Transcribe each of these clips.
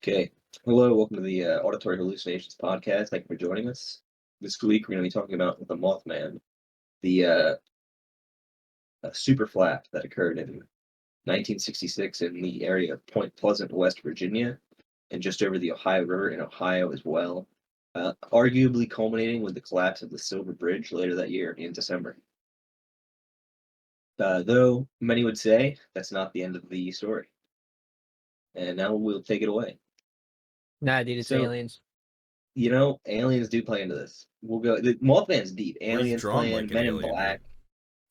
Okay. Hello, welcome to the Auditory Hallucinations podcast. Thank you for joining us. This week, we're going to be talking about the Mothman, the super flap that occurred in 1966 in the area of Point Pleasant, West Virginia, and just over the Ohio River in Ohio as well, arguably culminating with the collapse of the Silver Bridge later that year in December. Though many would say that's not the end of the story. And now we'll take it away. Nah, dude, it's So, aliens. aliens do play into this. We'll go. The Mothman's deep. Or he's Aliens drawn playing, like an Men in alien, Black, right?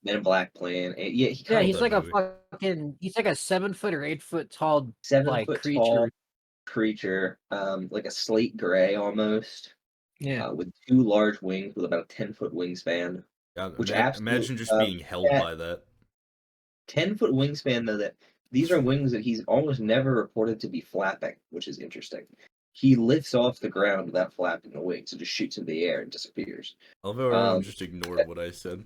Men in Black playing. Yeah, he Yeah, Love kind he's of that like a movie. fucking, he's like a 7 foot or 8 foot tall, 7 foot tall creature. creature, like a slate gray almost, Yeah. with two large wings with about a 10-foot wingspan, God, which absolute imagine just being held that by that. 10-foot wingspan though that these are wings that he's almost never reported to be flapping, which is interesting. He lifts off the ground without flapping the wings, and just shoots into the air and disappears. I love how everyone Um, just ignored what I said.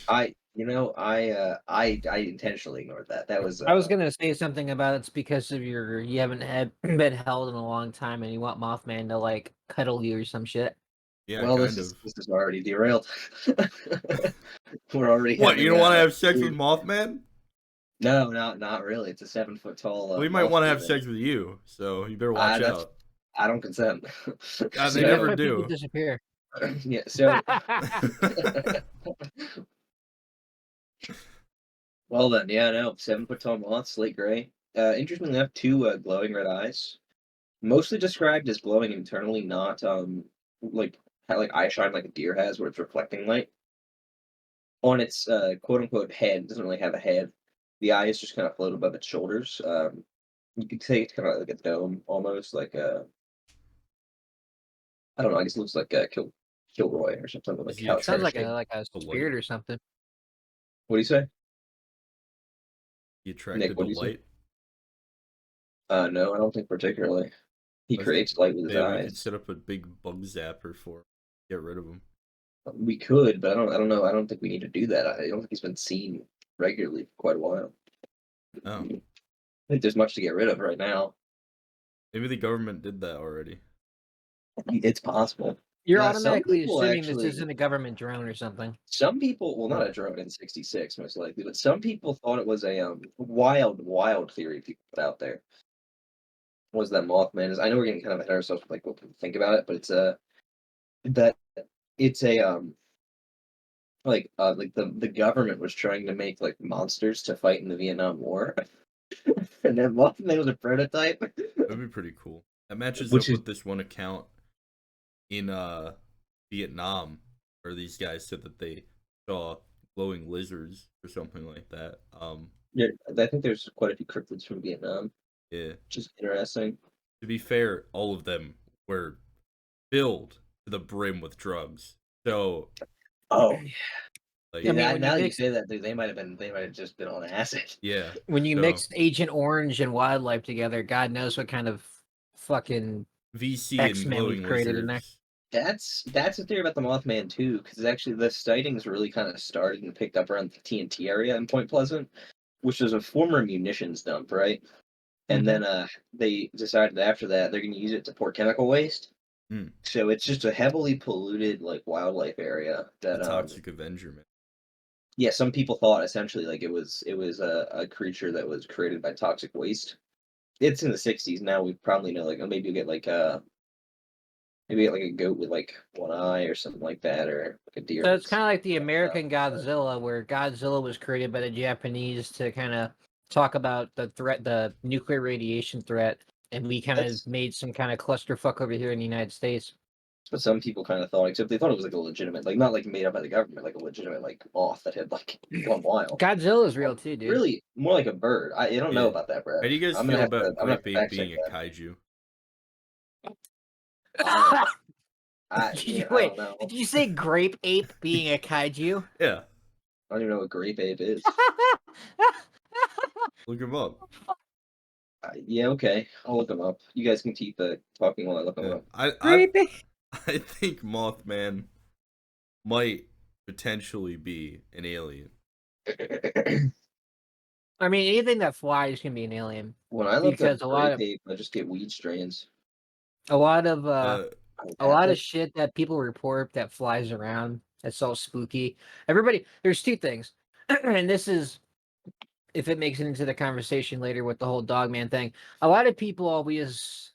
I intentionally ignored that. That was I was gonna say something about it's because of you haven't had been held in a long time and you want Mothman to like cuddle you or some shit. Yeah, well, kind of. this is already derailed. We're already What, you having don't want to a have sex with weird. Mothman? No, not really. It's a 7 foot tall Well, he might moth want to have demon. sex with you, so you better I watch that's out. I don't consent. God, they See, that's So never why people do. disappear. yeah, so well then, yeah, no, 7 foot tall moth, slate gray. Interestingly enough, two glowing red eyes. Mostly described as glowing internally, not like like eye shine like a deer has, where it's reflecting light. On its quote unquote head, it doesn't really have a head. The eyes just kind of float above its shoulders. You could say it's kind of like a dome, almost like a I don't know. I guess it looks like a Kilroy or something Is like he how it's Sounds hair like attracted shaped. a to light? spirit or something. What do you say, He Nick? attracted What to do you say? light? No, I don't think particularly. He I was thinking creates light with his maybe we could eyes. set up a big bug zapper for him. Get rid of him. We could, but I don't know. I don't think we need to do that. I don't think he's been seen regularly for quite a while. Oh. I think there's much to get rid of right now. Maybe the government did that already. It's possible. You're Some automatically people assuming this actually isn't a government drone or something. Some people, well, not Huh. a drone in '66, most likely, but some people thought it was a wild theory people put out there. Was that Mothman is? I know we're getting kind of ahead of ourselves with like what people think about it, but it's a that it's a like the government was trying to make like monsters to fight in the Vietnam War, and then Mothman was a prototype, That'd be pretty cool. That matches which up is with this one account in Vietnam where these guys said that they saw glowing lizards or something like that. yeah. I think there's quite a few cryptids from Vietnam, Yeah. which is interesting. To be fair, all of them were filled to the brim with drugs. So, Oh, like, I see mean, that when you now that you mix say that, they might have just been on acid. yeah. when you So mix Agent Orange and wildlife together, God knows what kind of fucking VC and X-Men we've glowing created in there. lizards. That's a theory about the Mothman too, because actually the sightings really kind of started and picked up around the TNT area in Point Pleasant, which was a former munitions dump, right? And Mhm. then they decided after that they're going to use it to pour chemical waste. Hmm. So it's just a heavily polluted like wildlife area The that Toxic Avenger, man. yeah, some people thought essentially like it was a creature that was created by toxic waste. It's in the '60s now. We probably know like maybe you get like maybe like a goat with like one eye or something like that, or like a deer So it's with kind of like the stuff. American But Godzilla, where Godzilla was created by the Japanese to kind of talk about the threat, the nuclear radiation threat, and we kind of that's made some kind of clusterfuck over here in the United States. what some people kind of thought, except they thought it was like a legitimate, like not like made up by the government, like a legitimate like moth that had like gone wild. Godzilla is real too, dude. Really, more like a bird. I don't know Yeah. about that, Brad. How do you guys feel about I'm gonna have grape to ape fact check being a that. kaiju? Uh, I Wait, don't know. did you say grape ape being a kaiju? Yeah. I don't even know what grape ape is. Look him up. Yeah, okay, I'll look them up. You guys can keep talking while I look them Yeah. up. Grape ape. I think Mothman might potentially be an alien. I mean, anything that flies can be an alien When I look because up gray tape, I just get weed strains. a lot of Uh, a lot of shit that people report that flies around that's so spooky. Everybody, there's two things, and this is if it makes it into the conversation later with the whole dogman thing. A lot of people always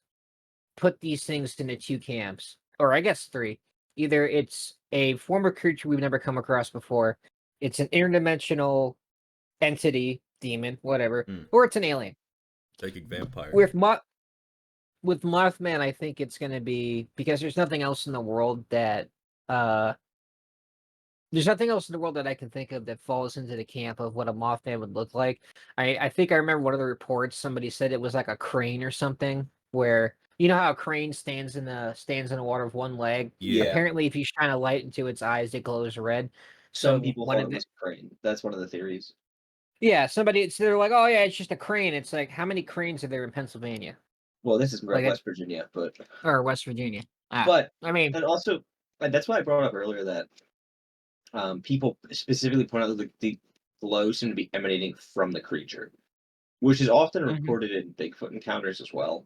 put these things into two camps, or I guess three. Either it's a form of creature we've never come across before, it's an interdimensional entity, demon, whatever, or it's an alien. psychic vampire. With with Mothman, I think it's going to be because there's nothing else in the world that uh there's nothing else in the world that I can think of that falls into the camp of what a Mothman would look like. I think I remember one of the reports somebody said it was like a crane or something where you know how a crane stands in the water with one leg. Yeah. Apparently, if you shine a light into its eyes, it glows red. Some So people one thought of it the was a crane. That's one of the theories. yeah, somebody so they're like, oh yeah, it's just a crane. It's like how many cranes are there in Pennsylvania? Well, this is Like West Virginia, but or West Virginia? but I mean, and also that's why I brought up earlier that people specifically point out that the glow seem to be emanating from the creature, which is often mhm. reported in Bigfoot encounters as well,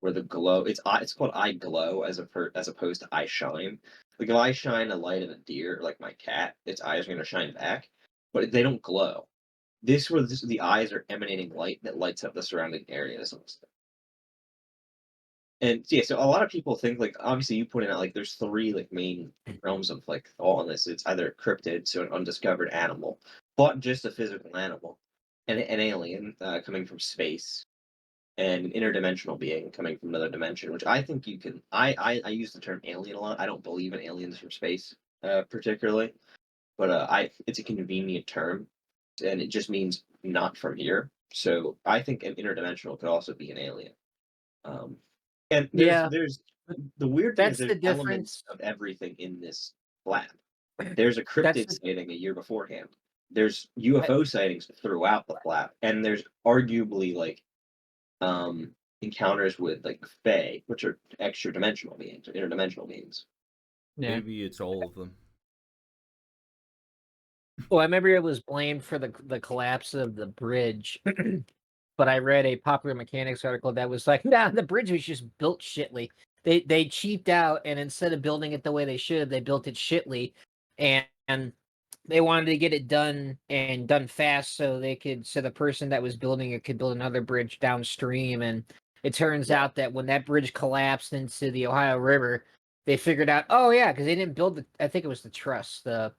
where the glow it's called eye glow as opposed to eye shine. Like if I shine a light at a deer, like my cat, its eyes are going to shine back, but they don't glow. The eyes are emanating light that lights up the surrounding areas. And yeah, so a lot of people think like obviously you pointed out like there's three like main realms of like all in this. It's either cryptid, so an undiscovered animal, but just a physical animal, and an alien coming from space, and an interdimensional being coming from another dimension. Which I think you can. I use the term alien a lot. I don't believe in aliens from space particularly, but I it's a convenient term, and it just means not from here. So I think an interdimensional could also be an alien. Um, and Yeah, there's the weird thing is that's there's the elements difference. of everything in this lab. There's a That's cryptid the sighting a year beforehand. There's UFO sightings throughout the lab, and there's arguably like encounters with like Fae, which are extra dimensional beings, or interdimensional beings. yeah. Maybe it's all of them. Well, I remember it was blamed for the collapse of the bridge, but I read a Popular Mechanics article that was like, nah, the bridge was just built shitly. They cheaped out, and instead of building it the way they should, they built it shitly, and they wanted to get it done and done fast so the person that was building it could build another bridge downstream. And it turns Yeah. out that when that bridge collapsed into the Ohio River, they figured out, oh yeah, because they didn't build I think it was the truss, the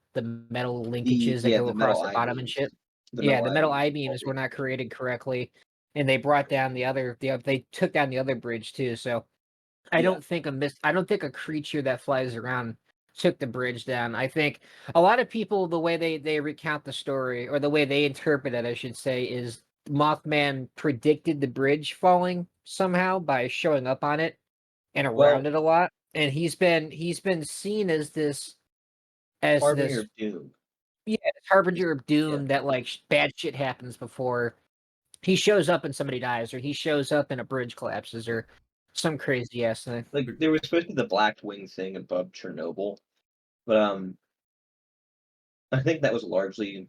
metal linkages that go The across metal the I bottom and beams. shit. The Yeah, metal the I metal beams I all beams were not reinforced. created correctly, and they brought down they took down the other bridge too. So Yeah. I don't think a creature that flies around took the bridge down. I think a lot of people the way they recount the story or the way they interpret it, I should say, is Mothman predicted the bridge falling somehow by showing up on it and around Well, it a lot. And he's been seen as Harbinger this of Doom. yeah, Is, harbinger of yeah. doom that like bad shit happens before he shows up and somebody dies, or he shows up and a bridge collapses, or some crazy ass thing. Like there was supposed to be the black wing thing above Chernobyl, but I think that was largely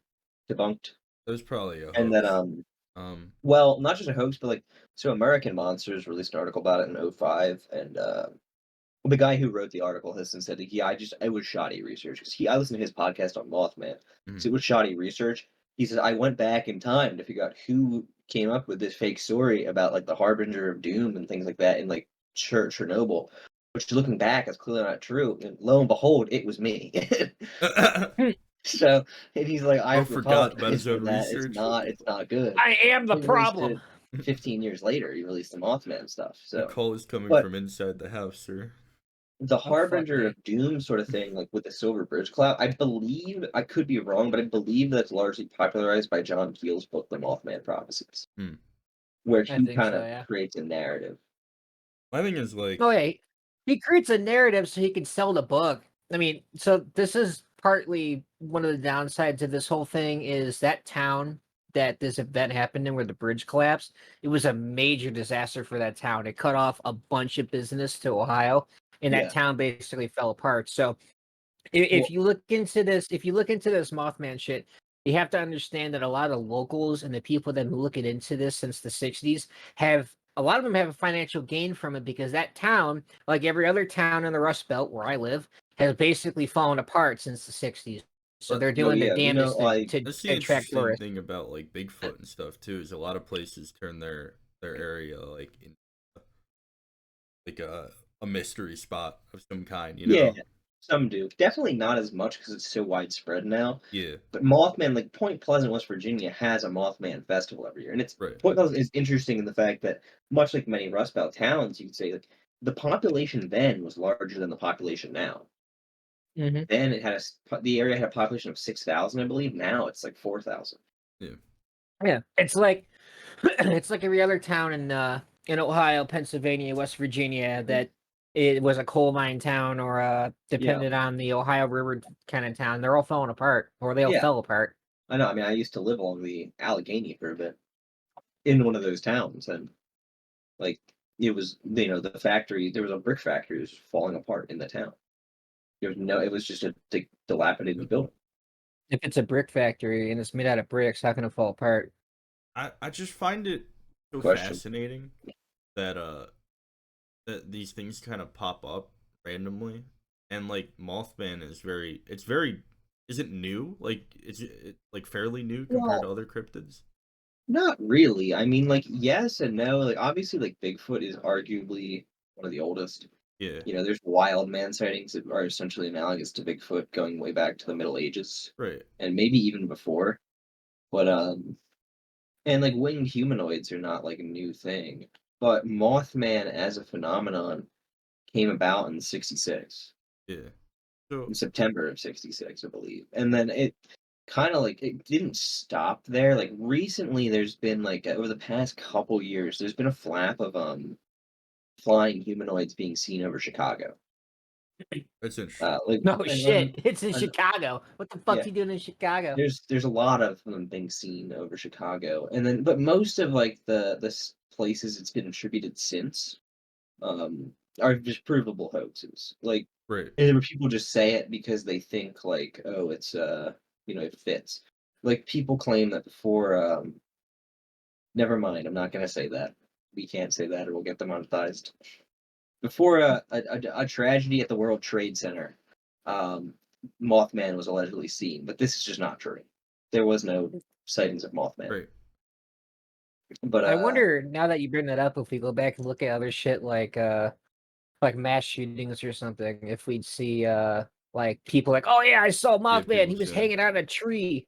debunked. It was probably a And that hoax. Um, well, not just a hoax, but like so American Monsters released an article about it in '05, and the guy who wrote the article has since said that it was shoddy research because I listened to his podcast on Mothman, so mhm. it was shoddy research. He said I went back in time to figure out who came up with this fake story about like the harbinger of doom and things like that in like Chernobyl, which looking back is clearly not true. And lo and behold, it was me. So and he's like, I Bro forgot about apologize his for own that. research. It's not good. I am the He released problem. it 15 years later. He released the Mothman stuff. The So, call is coming but from inside the house, sir. the Oh fuck harbinger me. of doom sort of thing, like with the silver bridge cloud, I believe I could be wrong, but I believe that's largely popularized by John Keel's book, The Mothman Prophecies, Hmm. where I he think kind so, of yeah. creates a narrative. My thing is like, Oh yeah, he creates a narrative so he can sell the book. I mean, so this is partly one of the downsides of this whole thing is that town that this event happened in where the bridge collapsed. It was a major disaster for that town. It cut off a bunch of business to Ohio, and that Yeah. town basically fell apart. So if Well, you look into this, if you look into this Mothman shit, you have to understand that a lot of locals and the people that have been looking into this since the 60s have a lot of them have a financial gain from it because that town, like every other town in the Rust Belt where I live, has basically fallen apart since the 60s. So But they're No, doing their yeah, damnedest like to that's the attract interesting tourists. thing about like Bigfoot and stuff too, is a lot of places turn their area like in like a mystery spot of some kind, you yeah, know? some do. Definitely not as much because it's so widespread now. Yeah, But Mothman, like Point Pleasant, West Virginia, has a Mothman festival every year, and it's right. Point Pleasant is interesting in the fact that much like many Rust Belt towns, you could say like the population then was larger than the population now. Hmm. Then it had the area had a population of 6,000, I believe. Now it's like 4,000. Yeah, Yeah, it's like it's like every other town in Ohio, Pennsylvania, West Virginia that it was a coal mine town or Yeah, depended on the Ohio River kind of town. They're all falling apart, or they all yeah, fell apart. I know. I mean, I used to live along the Allegheny for a bit in one of those towns, and like it was, the factory. There was a brick factory that was falling apart in the town. There was no. It was just a yeah. dilapidated building. If it's a brick factory and it's made out of bricks, how can it fall apart? I just find it so Question. fascinating that that these things kind of pop up randomly, and like Mothman is very it's very is it new? Like like fairly new compared Well, to other cryptids? not really. I mean, like, yes and no. Like, obviously, like Bigfoot is arguably one of the oldest. Yeah, There's wild man sightings that are essentially analogous to Bigfoot going way back to the Middle Ages right. and maybe even before. But and like winged humanoids are not like a new thing. But Mothman as a phenomenon came about in '66, Yeah. So in September of '66, I believe. And then it kind of like it didn't stop there. Like recently, there's been like over the past couple years, there's been a flap of flying humanoids being seen over Chicago. that's interesting. Like No shit, it's in and Chicago. What the fuck's yeah, he doing in Chicago? there's a lot of them being seen over Chicago, and then but most of like the places it's been attributed since um are just provable hoaxes. Like, Right. and then people just say it because they think like, oh, it's it fits. Like people claim that before never mind, I'm not gonna say that. We can't say that or we'll get demonetized. Before a tragedy at the World Trade Center, um, Mothman was allegedly seen, but this is just not true. There was no sightings of Mothman. Right. But I wonder now that you bring that up, if we go back and look at other shit like mass shootings or something, if we'd see like people like, oh yeah, I saw Yeah, Mothman, people he was say. hanging out in a tree.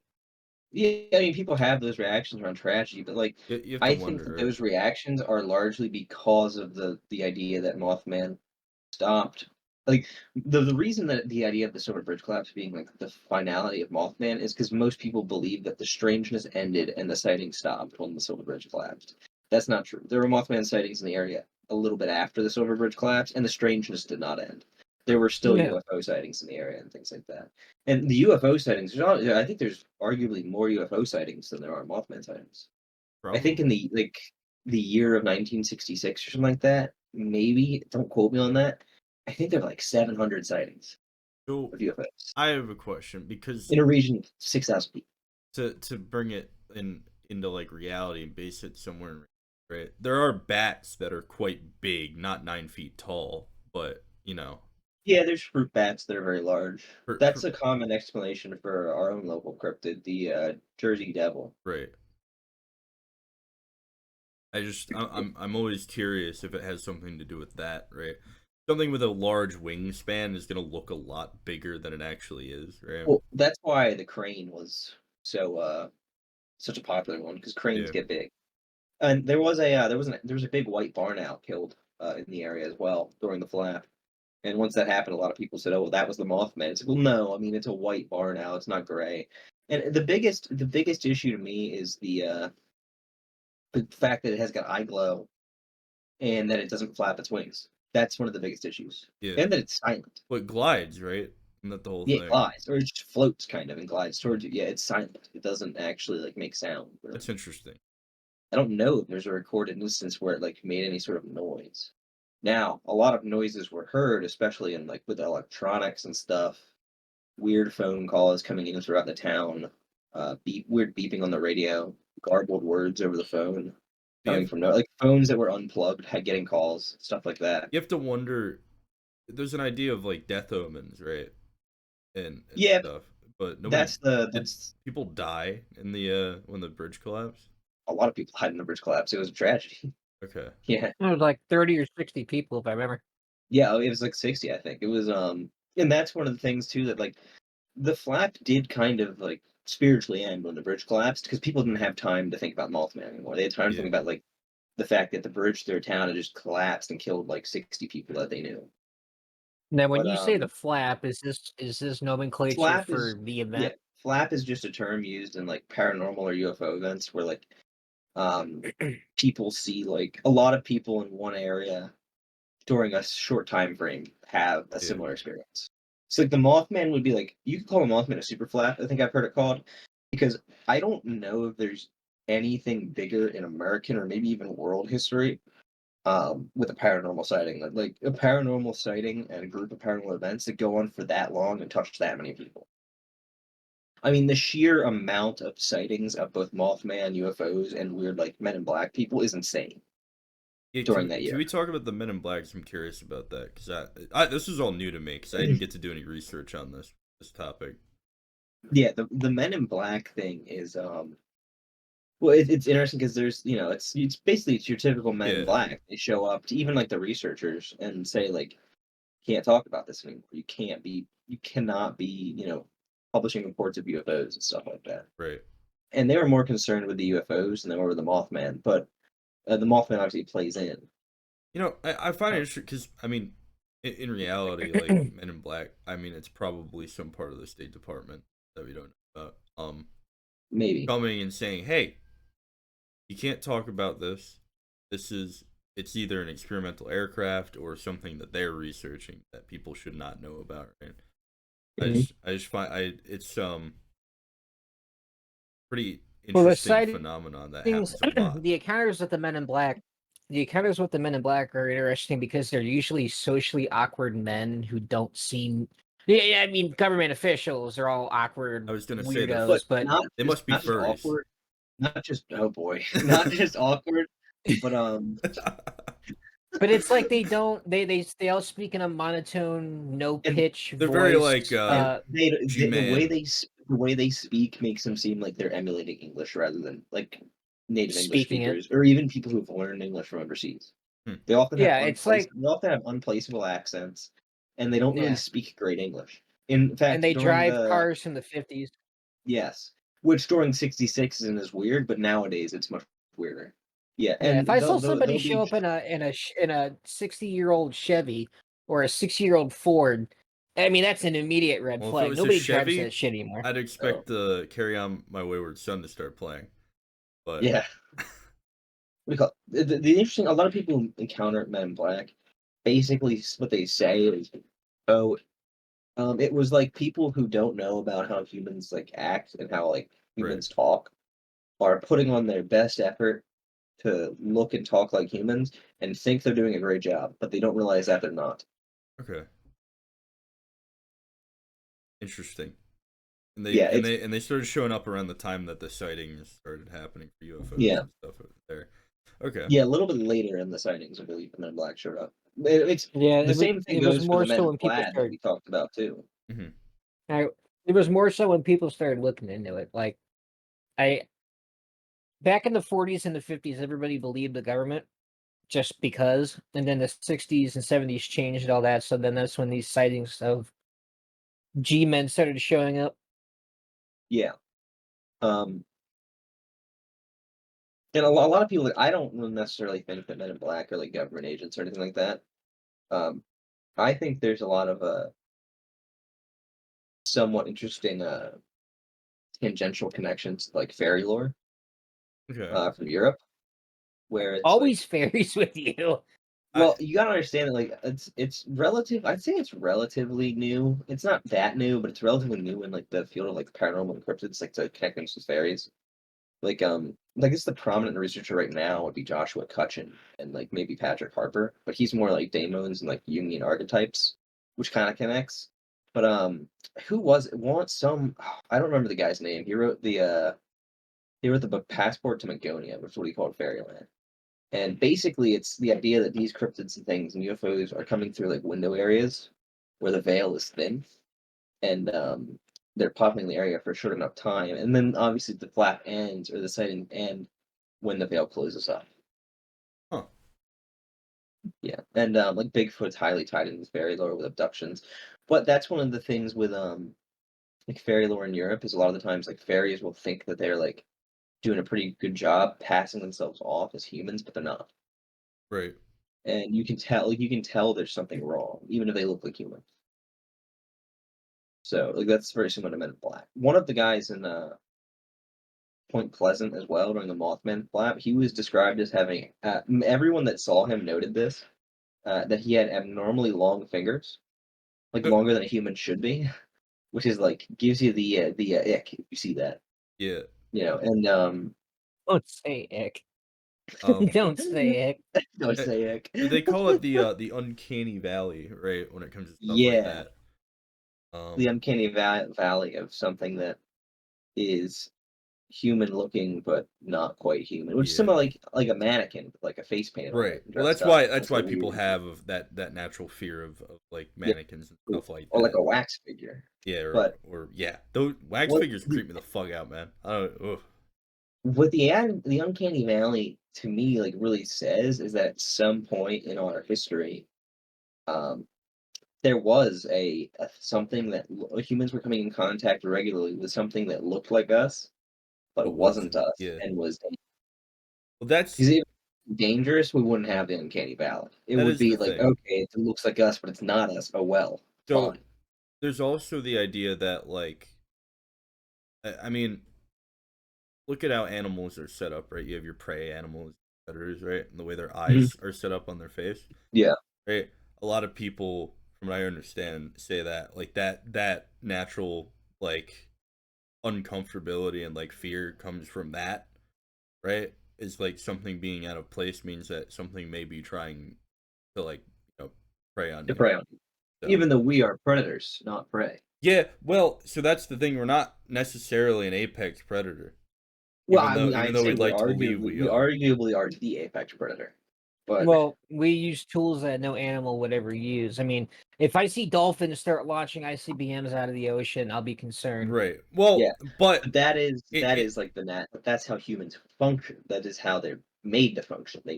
yeah, I mean, people have those reactions around tragedy, but like, You have to I think that wonder, right? those reactions are largely because of the idea that Mothman stopped. Like the reason that the idea of the Silver Bridge collapse being like the finality of Mothman is because most people believe that the strangeness ended and the sighting stopped when the Silver Bridge collapsed. That's not true. There were Mothman sightings in the area a little bit after the Silver Bridge collapsed, and the strangeness did not end. There Right. were still Yeah. UFO sightings in the area and things like that. And the UFO sightings, I think there's arguably more UFO sightings than there are Mothman sightings. I think in Probably. the year of 1966 or something like that, maybe, don't quote me on that. I think there were like 700 sightings So of UFOs I have a question because in a region of 6,000 people. to bring it into like reality and base it somewhere, right? There are bats that are quite big, not 9 feet tall, but Yeah, there's fruit bats that are very large. per, That's a common explanation for our own local cryptid, the Jersey Devil. right. I'm always curious if it has something to do with that, right? Something with a large wingspan is gonna look a lot bigger than it actually is, right? Well, that's why the crane was such a popular one because cranes Yeah, get big. And there was a big white barn owl killed in the area as well during the flap. And once that happened, a lot of people said, "Oh, well, that was the Mothman." It's like, well, no, I mean it's a white barn owl. It's not gray. And the biggest issue to me is the fact that it has got eye glow and that it doesn't flap its wings. That's one of the biggest issues, yeah. and that it's silent. But glides, right? Isn't that the whole Yeah, it thing? glides, or it just floats kind of and glides towards you. Yeah, it's silent. It doesn't actually like make sound. That's Really, interesting. I don't know if there's a recorded instance where it like made any sort of noise. Now, a lot of noises were heard, especially in like with electronics and stuff. Weird phone calls coming in throughout the town. weird beeping on the radio, garbled words over the phone You coming have, from no like phones that were unplugged had getting calls, stuff like that. you have to wonder. There's an idea of like death omens, right? And Yeah, stuff, but nobody did. that's People die in the when the bridge collapsed. a lot of people died in the bridge collapse. It was a tragedy. Okay. Yeah. It was like 30 or 60 people, if I remember. Yeah, it was like 60, I think. It was and that's one of the things too that like the flap did kind of like spiritually end when the bridge collapsed because people didn't have time to think about Mothman anymore. They had time to Yeah. think about like the fact that the bridge through their town had just collapsed and killed like 60 people that they knew. Now, when But you say the flap, is this nomenclature flap is for the yeah, event? flap is just a term used in like paranormal or UFO events where like people see like a lot of people in one area during a short time frame have a Yeah. similar experience. So like the Mothman would be like you could call a Mothman a super flap. I think I've heard it called because I don't know if there's anything bigger in American or maybe even world history with a paranormal sighting. Like a paranormal sighting and a group of paranormal events that go on for that long and touch that many people. I mean, the sheer amount of sightings of both Mothman, UFOs, and weird like Men in Black people is insane Yeah, during that can year. we talk about the Men in Blacks? I'm curious about that because this is all new to me because I didn't get to do any research on this topic. Yeah, the Men in Black thing is well, it's interesting because there's it's basically it's your typical Men in Yeah, Black. They show up to even like the researchers and say like can't talk about this anymore. You cannot be publishing reports of UFOs and stuff like that. right. And they were more concerned with the UFOs than they were with the Mothman, but the Mothman obviously plays in. I find it Uh, interesting because I mean, in reality, like Men in Black, I mean, it's probably some part of the State Department that we don't know about. Maybe. Coming and saying, "Hey, you can't talk about this. It's either an experimental aircraft or something that they're researching that people should not know about." Right? Mhm. I just find it's pretty Well, the interesting sightings, phenomenon that happens a lot. the encounters with the Men in Black, the encounters with the Men in Black are interesting because they're usually socially awkward men who don't seem. Yeah, I mean, government officials are all awkward I was gonna say But weirdos, but they must be not just furries. awkward, not just oh boy, not just awkward, but it's like they don't they all speak in a monotone, no and pitch They're very like voice. G-Man. the way they speak makes them seem like they're emulating English rather than like native English Speaking it. speakers or even people who've learned English from overseas. Hmm. Yeah, it's like They often have unplaceable accents, and they don't really yeah, speak great English. In and fact, they during drive the cars from the 50s. yes, which during '66 isn't as weird, but nowadays it's much weirder. Yeah, Yeah, and if I saw somebody they'll show be up in a 60-year-old Chevy or a 60-year-old Ford, I mean that's an immediate red Well, if it flag. was a Nobody drives that Chevy, shit anymore. I'd expect the Carry On My Wayward Son to start playing. But yeah. What do you call it? The interesting? A lot of people who encounter Men in Black. Basically, what they say is, "Oh, it was like people who don't know about how humans like act and how like right, humans talk are putting on their best effort to look and talk like humans and think they're doing a great job, but they don't realize that they're not." okay, interesting. Yeah, it's And they started showing up around the time that the sightings started happening for UFOs yeah, and stuff over there. Okay, yeah. A little bit later in the sightings, I believe, the Men in Black showed up. It's Yeah, the same thing it was goes for more the Men so in when people Plaid that started. we talked about too. hmm I, it was more so when people started looking into it. Like I back in the 40s and the 50s, everybody believed the government just because, and then the 60s and 70s changed all that. So then that's when these sightings of G-men started showing up. Yeah. Um, and a lot of people, like, I don't necessarily think that Men in Black are like government agents or anything like that. Um, I think there's a lot of somewhat interesting tangential connections to, like fairy lore okay. from Europe, where it's like, Always fairies with you. I well, you gotta understand that like it's relative. I'd say it's relatively new. It's not that new, but it's relatively new in like the field of like the paranormal and cryptids, like to connect things with fairies. Like it's the prominent researcher right now would be Joshua Cutchin and like maybe Patrick Harper, but he's more like daemons and like Jungian archetypes, which kind of connects. But who was it? I don't remember the guy's name. He wrote the book Passport to Magonia, which is what he called Fairyland. And basically, it's the idea that these cryptids and things and UFOs are coming through like window areas where the veil is thin, and they're popping the area for a short enough time, and then obviously the flap ends or the sighting end when the veil closes up. Huh. Yeah, and like Bigfoot's highly tied into fairy lore with abductions, but that's one of the things with like fairy lore in Europe is a lot of the times like fairies will think that they're like doing a pretty good job passing themselves off as humans, but they're not. Right. And you can tell there's something wrong, even if they look like humans. So like that's very similar to Men in Black. One of the guys in Point Pleasant as well during the Mothman flap, he was described as having everyone that saw him noted this that he had abnormally long fingers, like longer than a human should be, which is like gives you the ick if you see that, Yeah. and Don't say ick. Um, Don't say ick. don't eh, say ick. they call it the uncanny valley, right? When it comes to stuff like Yeah, that. the uncanny valley of something that is human looking but not quite human, which is similar Yeah. like a mannequin with like a face paint on Right. it Well, dressed up. that's That's a why people weird, have of that natural fear of like yeah, mannequins and stuff like or like that. a wax figure. Yeah, But or yeah, those wax what figures creep me the fuck out, man. I don't. Ugh. what the uncanny valley to me like really says is that at some point in our history, um, there was a something that humans were coming in contact regularly with something that looked like us but But wasn't wasn't. us Yeah. and was Well, that's because if dangerous, we wouldn't have the uncanny valley. It that would is be the like, thing. okay, it looks like us, but it's not us. Oh well, So fine. there's also the idea that like, I mean, look at how animals are set up, right? You have your prey animals, predators, right? And the way their Mhm. eyes are set up on their face, Yeah, right? A lot of people, from what I understand, say that like that natural like uncomfortability and like fear comes from that, right? Is like something being out of place means that something may be trying to like prey on to you. prey on. So Even though we are predators, not prey. yeah, well, so that's the thing. We're not necessarily an apex predator, Well, I mean, even I'd though say we'd like to believe we we are. arguably are the apex predator, but Well, we use tools that no animal would ever use. I mean, if I see dolphins start launching ICBMs out of the ocean, I'll be concerned. Right. yeah, Well, but but that is it like that's how humans function. That is how they're made to function. We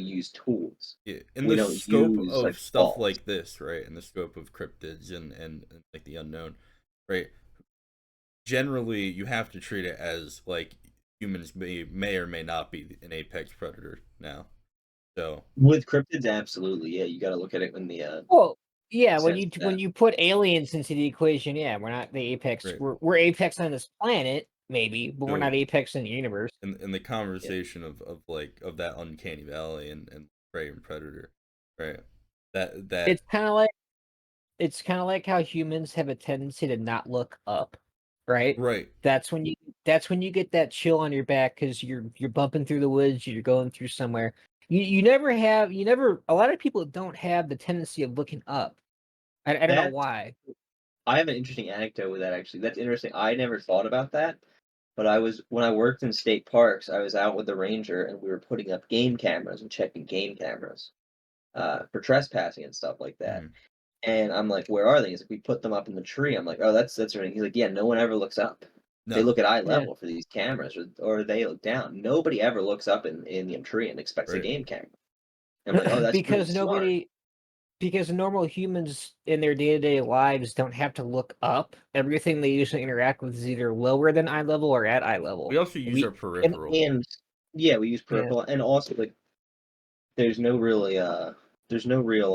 use tools. in We the don't scope use like of stuff balls. like this, right? In the scope of cryptids and like the unknown, right? Generally, you have to treat it as like humans may or may not be an apex predator now. So With cryptids, absolutely, yeah, you gotta look at it in the, Well, yeah, sense of when that. you put aliens into the equation, yeah, we're not the apex. right. We're apex on this planet, maybe, but we're not So apex in the universe. in the Yeah. conversation of like of that uncanny valley and prey and predator, right? That It's kind of like how humans have a tendency to not look up, right? right. That's when you get that chill on your back because you're bumping through the woods, you're going through somewhere. You never a lot of people don't have the tendency of looking up. I don't know That why. I have an interesting anecdote with that, actually. That's interesting. I never thought about that, but when I worked in state parks, I was out with the ranger, and we were putting up game cameras and checking game cameras, for trespassing and stuff like that. Mhm. And I'm like, "Where are they?" He's like, "We put them up in the tree." I'm like, "Oh, that's right." He's like, "Yeah, no one ever looks up. They No. look at eye Yeah. level for these cameras, or they look down. Nobody ever looks up in the tree and expects a Right. game camera." And I'm like, "Oh, that's really because smart." nobody because normal humans in their day-to-day lives don't have to look up. Everything they usually interact with is either lower than eye level or at eye We level. also use our We peripheral. and yeah, we use Yeah. peripheral, and also like there's no really there's no real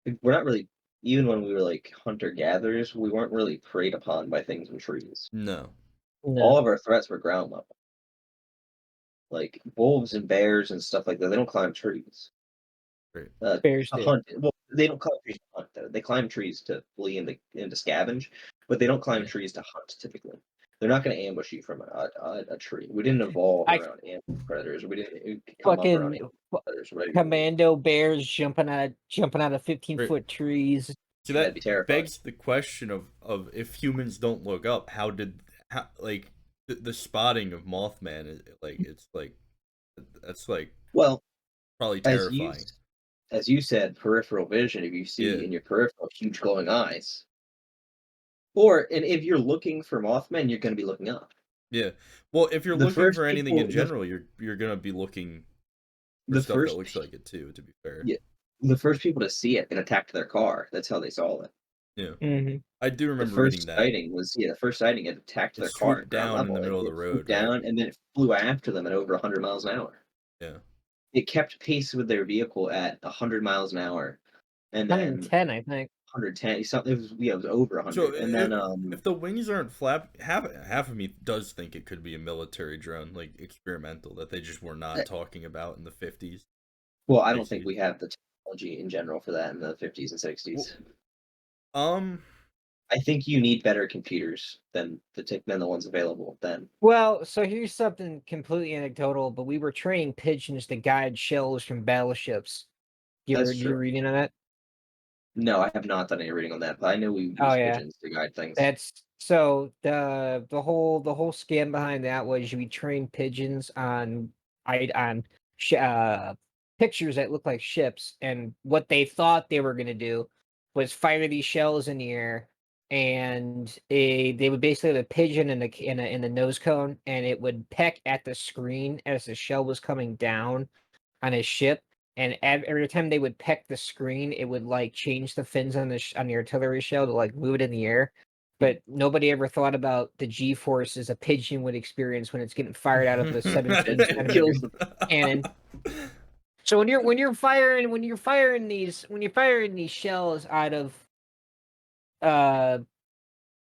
like, we're not really, even when we were like hunter gatherers, we weren't really preyed upon by things in trees. No. No, All of our threats were ground level, like wolves and bears and stuff like that. They don't climb trees. Right. bears To do. hunt. Well, they don't climb trees to hunt. Though. They climb trees to flee and to scavenge, but they don't climb Yeah. trees to hunt. Typically, they're not going to ambush you from a tree. We didn't evolve I around ambush predators. We didn't come up around fucking ambush predators regularly. commando bears jumping out of 15 Right. foot trees. So That'd be that terrifying. begs the question of if humans don't look up, like the spotting of Mothman is like it's like that's like Well, probably as you terrifying. as you said, peripheral vision. If you Yeah, see in your peripheral huge glowing eyes, and if you're looking for Mothman, you're going to be looking up. yeah. Well, if you're The looking first for anything in people, general, you're gonna be looking for the stuff that first, looks like it too. To be fair, yeah, the first people to see it and attacked their car. That's how they saw it. yeah. Hmm. I do The remember reading first that. sighting was the first sighting it attacked It their car swooped at ground down in the level. middle of the It swooped road, right? down and then it flew after them at over 100 miles an hour. Yeah. It kept pace with their vehicle at 100 miles an hour, and then 110, I think. 110. Something it was it was over So 100, and then if the wings aren't flap, half of me does think it could be a military drone, like experimental, that they just were not talking about in the 50s, well, I don't think 60s. we have the technology in general for that in the 50s and Well, 60s. um, I think you need better computers than the ones available then. Well, so here's something completely anecdotal, but we were training pigeons to guide shells from battleships. That's You true. reading on that? No, I have not done any reading on that, but I know we Oh use yeah. pigeons to guide things. That's so the whole scam behind that was we trained pigeons on sh- uh pictures that look like ships, and what they thought they were gonna do was fire these shells in the air, and they would basically have a pigeon in the nose cone, and it would peck at the screen as the shell was coming down on a ship. And every time they would peck the screen, it would like change the fins on on the artillery shell to like move it in the air. But nobody ever thought about the G forces a pigeon would experience when it's getting fired out of a 17 It centimeter kills them. cannon. So when you're firing these shells out of uh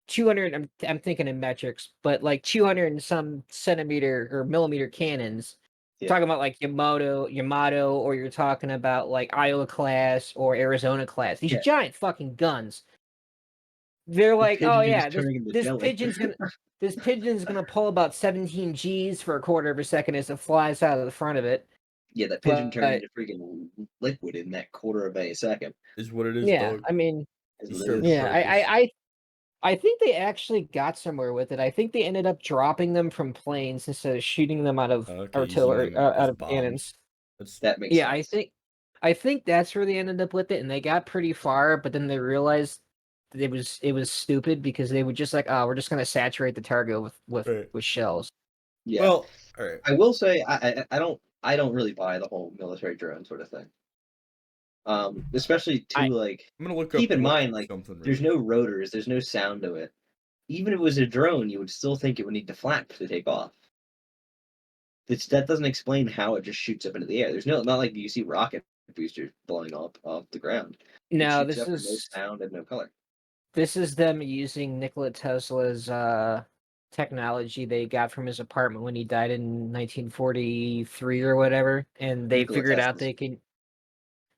200, I'm thinking in metrics, but like 200 and some centimeter or millimeter cannons. Yeah. Talking about like Yamato, or you're talking about like Iowa class or Arizona class. These Yeah. giant fucking guns. They're The like, oh pigeon yeah, just turning into this jelly. pigeon's gonna pull about 17 G's for a quarter of a second as it flies out of the front of it. Yeah, that pigeon But turning into freaking liquid in that quarter of a second. is what it is, yeah, dog. I mean, As You it serve is. yeah, purpose. I think they actually got somewhere with it. I think they ended up dropping them from planes instead of shooting them out of Okay, using artillery, them as out of bombs. cannons. That's That makes Yeah, sense. I think that's where they ended up with it, and they got pretty far, but then they realized that it was stupid because they were just like, oh, we're just gonna saturate the target right. with shells. Yeah. Well, all right. I will say I don't really buy the whole military drone sort of thing. Especially I to like I'm gonna look keep up in what mind like something there's really. no rotors, there's no sound to it. Even if it was a drone, you would still think it would need to flap to take off. That doesn't explain how it just shoots up into the air. There's not like you see rocket boosters blowing up off the ground. It No, shoots this up with no is sound and no color. this is them using Nikola Tesla's technology they got from his apartment when he died in 1943 or whatever, and they Nikola figured out Tesla's.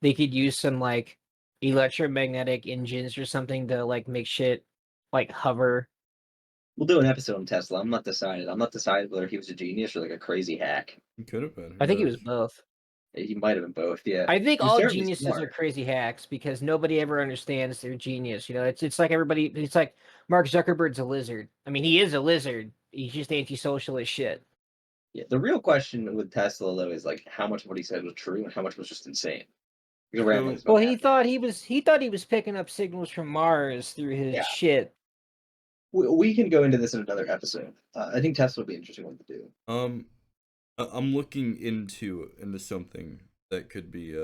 they could use some like electromagnetic engines or something to like make shit like hover. We'll do an episode on Tesla. I'm not decided. I'm not decided whether he was a genius or like a crazy hack. It could have been. Who I think he was knows? both. He might have been both. Yeah, I think he was all terribly geniuses are smart. crazy hacks because nobody ever understands their genius. You know, it's like everybody. It's like Mark Zuckerberg's a lizard. I mean, he is a lizard. He's just antisocial as shit. Yeah, the real question with Tesla though is like how much of what he said was true and how much was just insane. Your So ramblings Well, about he thought he was picking up signals from Mars through his yeah, shit. we can go into this in another episode. I think Tesla would be an interesting one to do. um, I'm looking into something that could be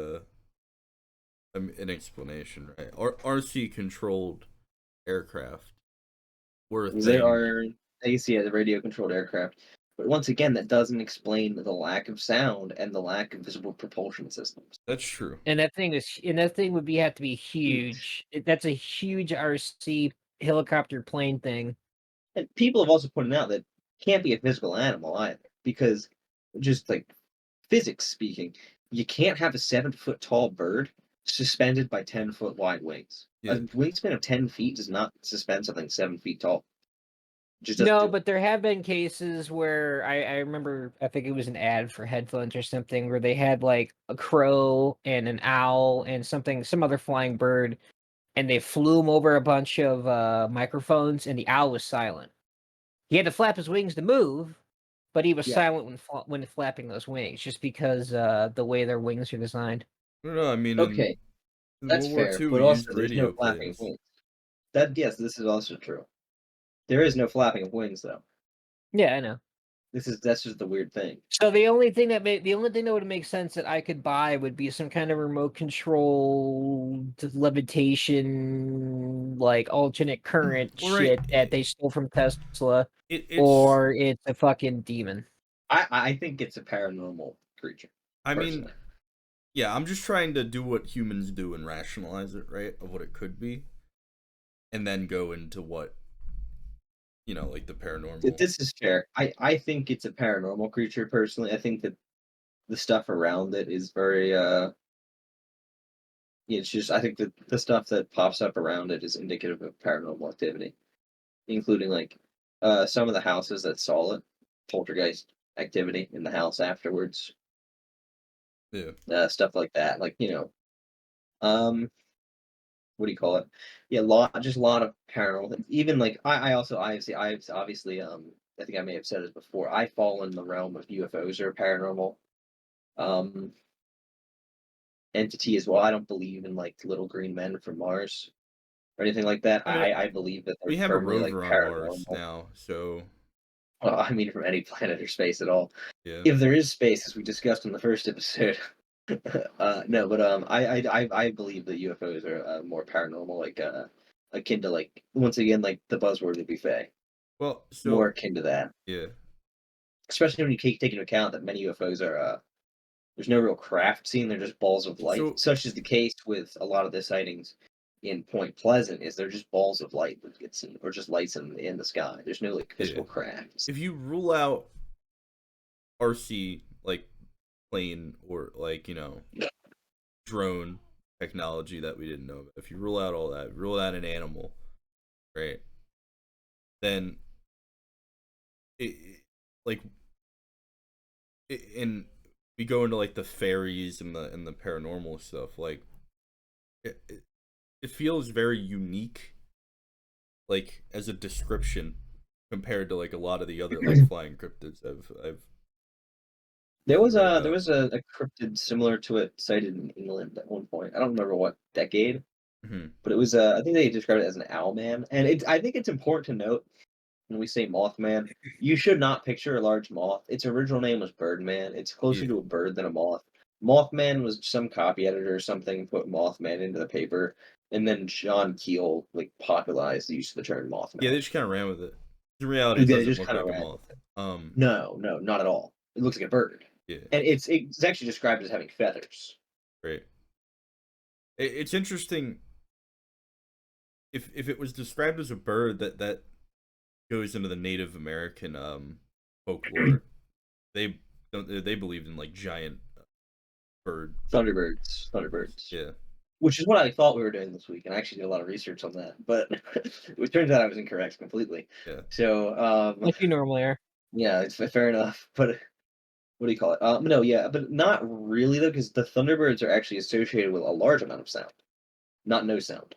an explanation, right? RC controlled aircraft were a There thing. are I see the radio controlled aircraft, but once again, that doesn't explain the lack of sound and the lack of visible propulsion systems. That's true. And that thing would have to be huge. That's a huge RC helicopter plane thing. And people have also pointed out that it can't be a physical animal either, because just like physics speaking, you can't have a 7 foot tall bird suspended by 10 foot wide wings. A Yeah. wingspan of 10 feet does not suspend something 7 feet tall. It just doesn't No, do it. but there have been cases where I remember, I think it was an ad for headphones or something, where they had like a crow and an owl and some other flying bird and they flew him over a bunch of microphones, and the owl was silent. He had to flap his wings to move, but he was Yeah. silent when flapping those wings, just because the way their wings are designed. I don't know. I mean, Okay, in that's World War fair, II, but we used also there's no radio flapping of planes. wings. Yes, this is also true. There is no flapping of wings though. Yeah, I know. That's just the weird thing. So the only thing that would make sense that I could buy would be some kind of remote control levitation, like alternate current Well, right. shit that they stole from Tesla, It's. or it's a fucking demon. I think it's a paranormal creature. I mean, Personally. yeah. I'm just trying to do what humans do and rationalize it, right, of what it could be, and then go into what, like the paranormal. This is fair. I think it's a paranormal creature personally. I think that the stuff around it is very it's just I think that the stuff that pops up around it is indicative of paranormal activity, including like some of the houses that saw it, poltergeist activity in the house afterwards, Yeah. stuff like that. Like, um what do you call it? Yeah, just a lot of paranormal things. Even like I obviously I think I may have said this before. I fall in the realm of UFOs or paranormal um entity as well. I don't believe in like little green men from Mars or anything like that. I mean, I believe that they're we have a firmly like rover on Mars paranormal. now, so Well, I mean from any planet or space at all. yeah. If there is space, as we discussed in the first episode. No, but I believe that UFOs are more paranormal, like akin to like once again like the buzzword would be fae, Well, more so akin to that. yeah. Especially when you take into account that many UFOs are there's no real craft scene; they're just balls of light. So Such is the case with a lot of the sightings in Point Pleasant. Is they're just balls of light that get seen, or just lights in the sky. There's no like yeah, physical crafts. if you rule out RC like plane or like drone technology that we didn't know about, if you rule out all that, rule out an animal, right? Then like and we go into like the fairies and the paranormal stuff. Like it feels very unique, like as a description compared to like a lot of the other like flying cryptids I've read There about. was a cryptid similar to it sighted in England at one point. I don't remember what decade, Hmm. but it was I think they described it as an owl man. And I think it's important to note when we say Mothman, you should not picture a large moth. Its original name was Birdman. It's closer Yeah, to a bird than a moth. Mothman was some copy editor or something put Mothman into the paper, and then John Keel like popularized the use of the term yeah, Mothman. they just kind of ran with it. In reality, it Yeah, they doesn't just look kind of like a ran moth. with it. Um, No, no, not at all. It looks like a bird, yeah, and it's actually described as having feathers. right. It's interesting if it was described as a bird that goes into the Native American folklore. They they believed in like giant bird. Thunderbirds, Thunderbirds. Yeah, Which is what I thought we were doing this week, and I actually did a lot of research on that. But it turns out I was incorrect completely. yeah. So, Like you normally are. yeah, it's fair enough. But what do you call it? No, yeah, but not really though, because the Thunderbirds are actually associated with a large amount of sound, not no sound.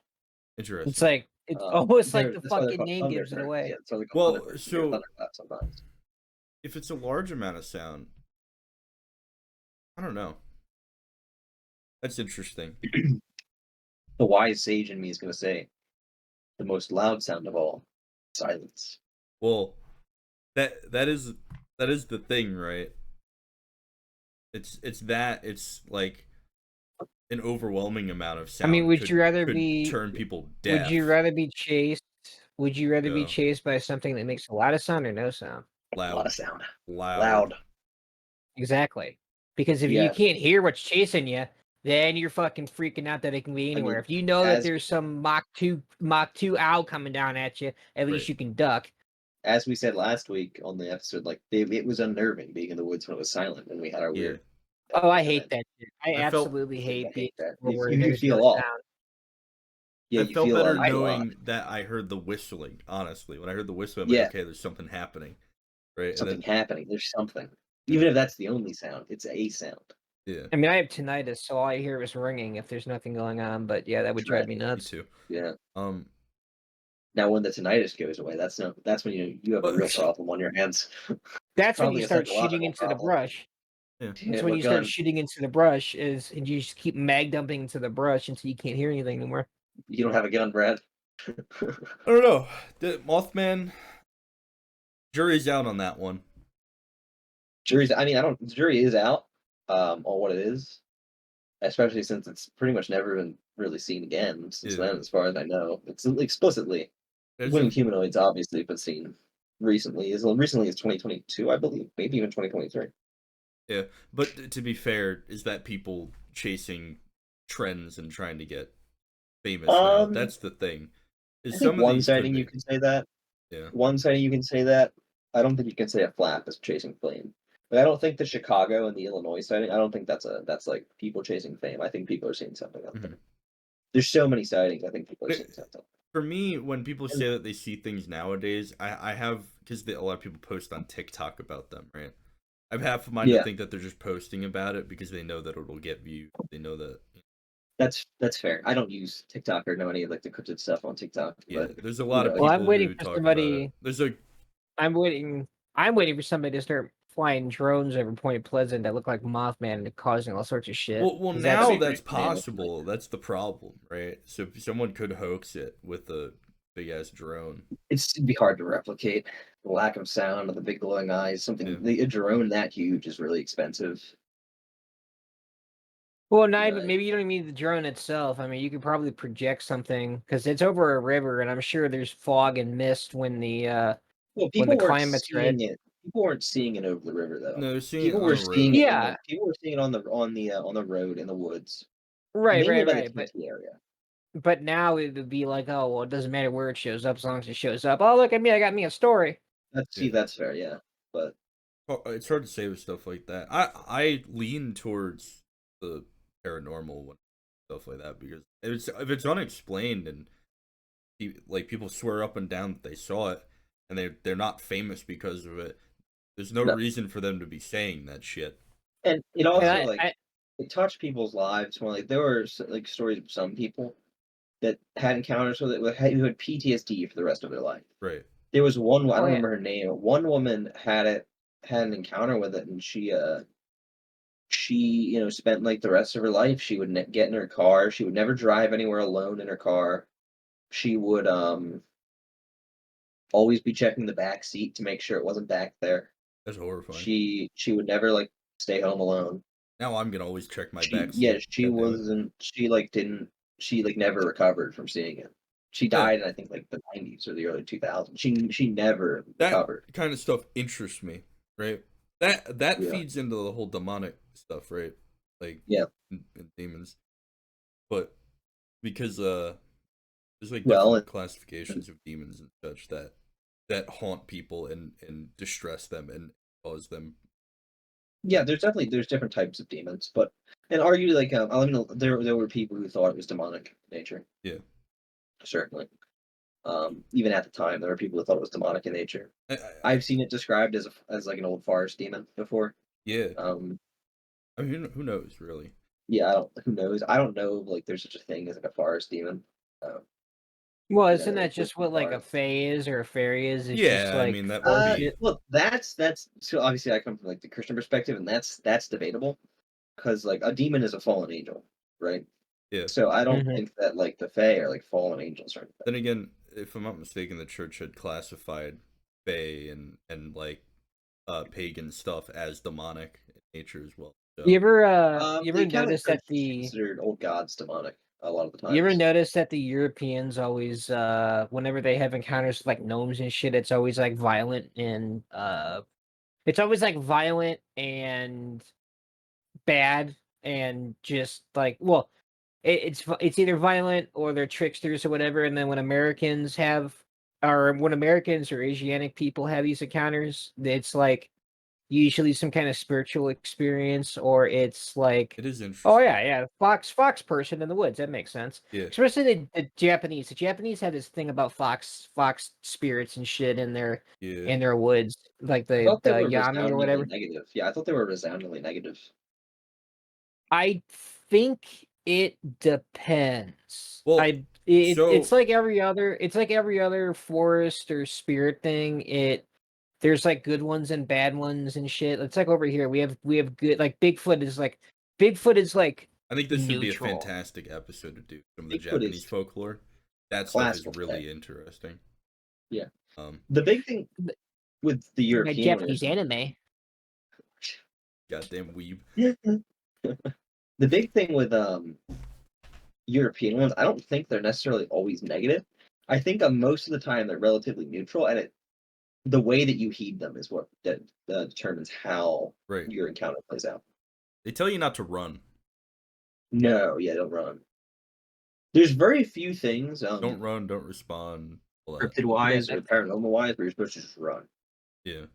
It's Interesting. like it's almost like the That's why they're fucking called name gives it Thunderbirds. Yeah, away. that's why they're called Well, Thunderbirds. They're so thunderclaps sometimes. if it's a large amount of sound, I don't know. That's interesting. The wise sage in me is going to say the most loud sound of all, silence. Well, that is the thing, right? It's like an overwhelming amount of I mean, sound could turn people would you deaf. rather be chased? Would you rather be Yeah, chased by something that makes a lot of sound or no sound? A lot loud, of sound. loud. Loud. Exactly. Because if you Yeah. can't hear what's chasing you, then you're fucking freaking out that it can be I anywhere. mean, If you know that as there's some Mach 2 owl coming down at you, at least Right. you can duck. as we said last week on the episode, like it was unnerving being in the woods when it was silent and we had our Yeah, weird Oh, I hate event. that shit. I I felt absolutely Yeah, hate I being hate that. where You there's no feel off. sound. Yeah, I felt better you feel off. knowing that I heard the whistling. Honestly, when I heard the whistling, I'm like, Yeah, okay, there's something happening, right? And something then happening. There's something. yeah, Even if that's the only sound, it's a sound. Yeah. I mean, I have tinnitus, so all I hear is ringing if there's nothing going on. But yeah, that would drive me Tragic. Me nuts. too. Yeah. Um, Now, when the tinnitus goes away, that's when you have a but real problem on your hands. That's when you Probably a start shooting psychological into the problem. brush. yeah. That's Hit when a you start gun. shooting into the brush, and you just keep mag dumping into the brush until you can't hear anything anymore. You don't have a gun, Brad. I don't know. The Mothman, jury's out on that one. I mean, I don't. The jury is out on what it is, especially since it's pretty much never been really seen again since Yeah. then, as far as I know. It's explicitly There's winged a, humanoids, obviously, but seen recently as 2022, I believe, maybe even 2023. yeah, but to be fair, is that people chasing trends and trying to get famous now? Um, That's the thing. I Is think some of one these could sighting you be. can say that. Yeah. One sighting you can say that. I don't think you can say a flap is chasing fame. But I don't think the Chicago and the Illinois sighting. I don't think that's like people chasing fame. I think people are seeing something out Mhm. there. There's so many sightings. I think people are But seeing something. for me, when people And say that they see things nowadays, I have because a lot of people post on TikTok about them, right? I've half of mine to yeah, think that they're just posting about it because they know that it'll get views. They know that, that's fair. I don't use TikTok or know any of like the cryptid stuff on TikTok, yeah, but there's a you lot of know, Well, I'm people waiting who for talk about it. somebody. There's a I'm waiting. I'm waiting for somebody to start flying drones over Point Pleasant that look like Mothman and causing all sorts of shit. well, 'Cause that's now that'd be that's great. Man, that's possible. That's the problem, right? So someone could hoax it with a big ass drone. it'd be hard to replicate. The lack of sound and the big glowing eyes. Yeah. A drone that huge is really expensive. well, You not know, even maybe you don't even need the drone itself. I mean, you could probably project something because it's over a river, and I'm sure there's fog and mist well, when the climate's right. People weren't seeing it over the river though. No, they're seeing it on the road. Yeah, People were seeing it on the road in the woods, right, mainly right, by the right. But Kentucky area. but now it would be like, oh well, it doesn't matter where it shows up as long as it shows up. Oh, look at me, I got me a story. Yeah. That's fair, yeah. But It's hard to say with stuff like that. I lean towards the paranormal one, stuff like that because if it's unexplained and like people swear up and down that they saw it and they're not famous because of it, there's no no, reason for them to be saying that shit. and it And also I it touched people's lives. When like there were like stories of some people that had encounters with it who had PTSD for the rest of their life. Right. There was one. I oh don't yeah, remember her name. One woman had an encounter with it, and she spent like the rest of her life. She would get in her car. She would never drive anywhere alone in her car. She would always be checking the back seat to make sure it wasn't back there. That's horrifying. She would never like stay home alone. Now I'm gonna always check my She back Yeah, seat. God damn it. she like never recovered from seeing it. She Yeah. died in I think like the 90s or the early 2000s. She never That recovered. kind of stuff interests me, right? That Yeah. feeds into the whole demonic stuff, right? Like Yeah. and demons. But because there's like Well, different classifications of demons and such that haunt people and distress them and cause them. yeah, there's different types of demons, but and arguably like I mean there were people who thought it was demonic in nature. Yeah. Certainly. Even at the time, there were people who thought it was demonic in nature. I I've seen it described as like an old forest demon before. yeah. Um, I mean, who knows, really? yeah, I don't. Who knows? I don't know if like there's such a thing as like a forest demon. Uh, well, you know, isn't that that exists just in the what like a forest. fae is or a fairy is? It's just Yeah, I like mean that would forest be shit. Look, that's so obviously I come from like the Christian perspective, and that's debatable because like a demon is a fallen angel, right? yeah. So I don't Mhm. think that like the Fae are like fallen angels or anything. Then again, if I'm not mistaken, the church had classified fae and like pagan stuff as demonic in nature as well. So You ever The Catholic notice that Church is the considered old gods demonic a lot of the you ever times. notice that the Europeans always whenever they have encounters with like gnomes and shit, it's always like violent and it's always like violent and bad and just like well it's either violent or they're tricksters or whatever. And then when Americans have or when Americans or Asiatic people have these encounters, it's like usually some kind of spiritual experience, or it's like, it is oh interesting. yeah, yeah, fox person in the woods. That makes sense. Yeah, Especially the Japanese. The Japanese have this thing about fox spirits and shit yeah. in their woods, like I the thought they were yami or resoundingly whatever. negative. Yeah, I thought they were resoundingly negative. I think it depends. Well, It's so like every other. It's like every other forest or spirit thing. There's like good ones and bad ones and shit. It's like over here we have good, like Bigfoot is like I think this would be a neutral. fantastic episode to do some of the Bigfoot Japanese is folklore. That stuff is classical really today. interesting. Yeah. Um, The big thing But with the by European one Japanese anime. goddamn weeb. is the big thing with European ones. I don't think they're necessarily always negative. I think most of the time they're relatively neutral, and the way that you heed them is what determines how Right. your encounter plays out. They tell you not to run. No, yeah, don't run. There's very few things, Don't run. Don't respond. All that. cryptid wise or paranormal wise, where you're supposed to just run. Yeah.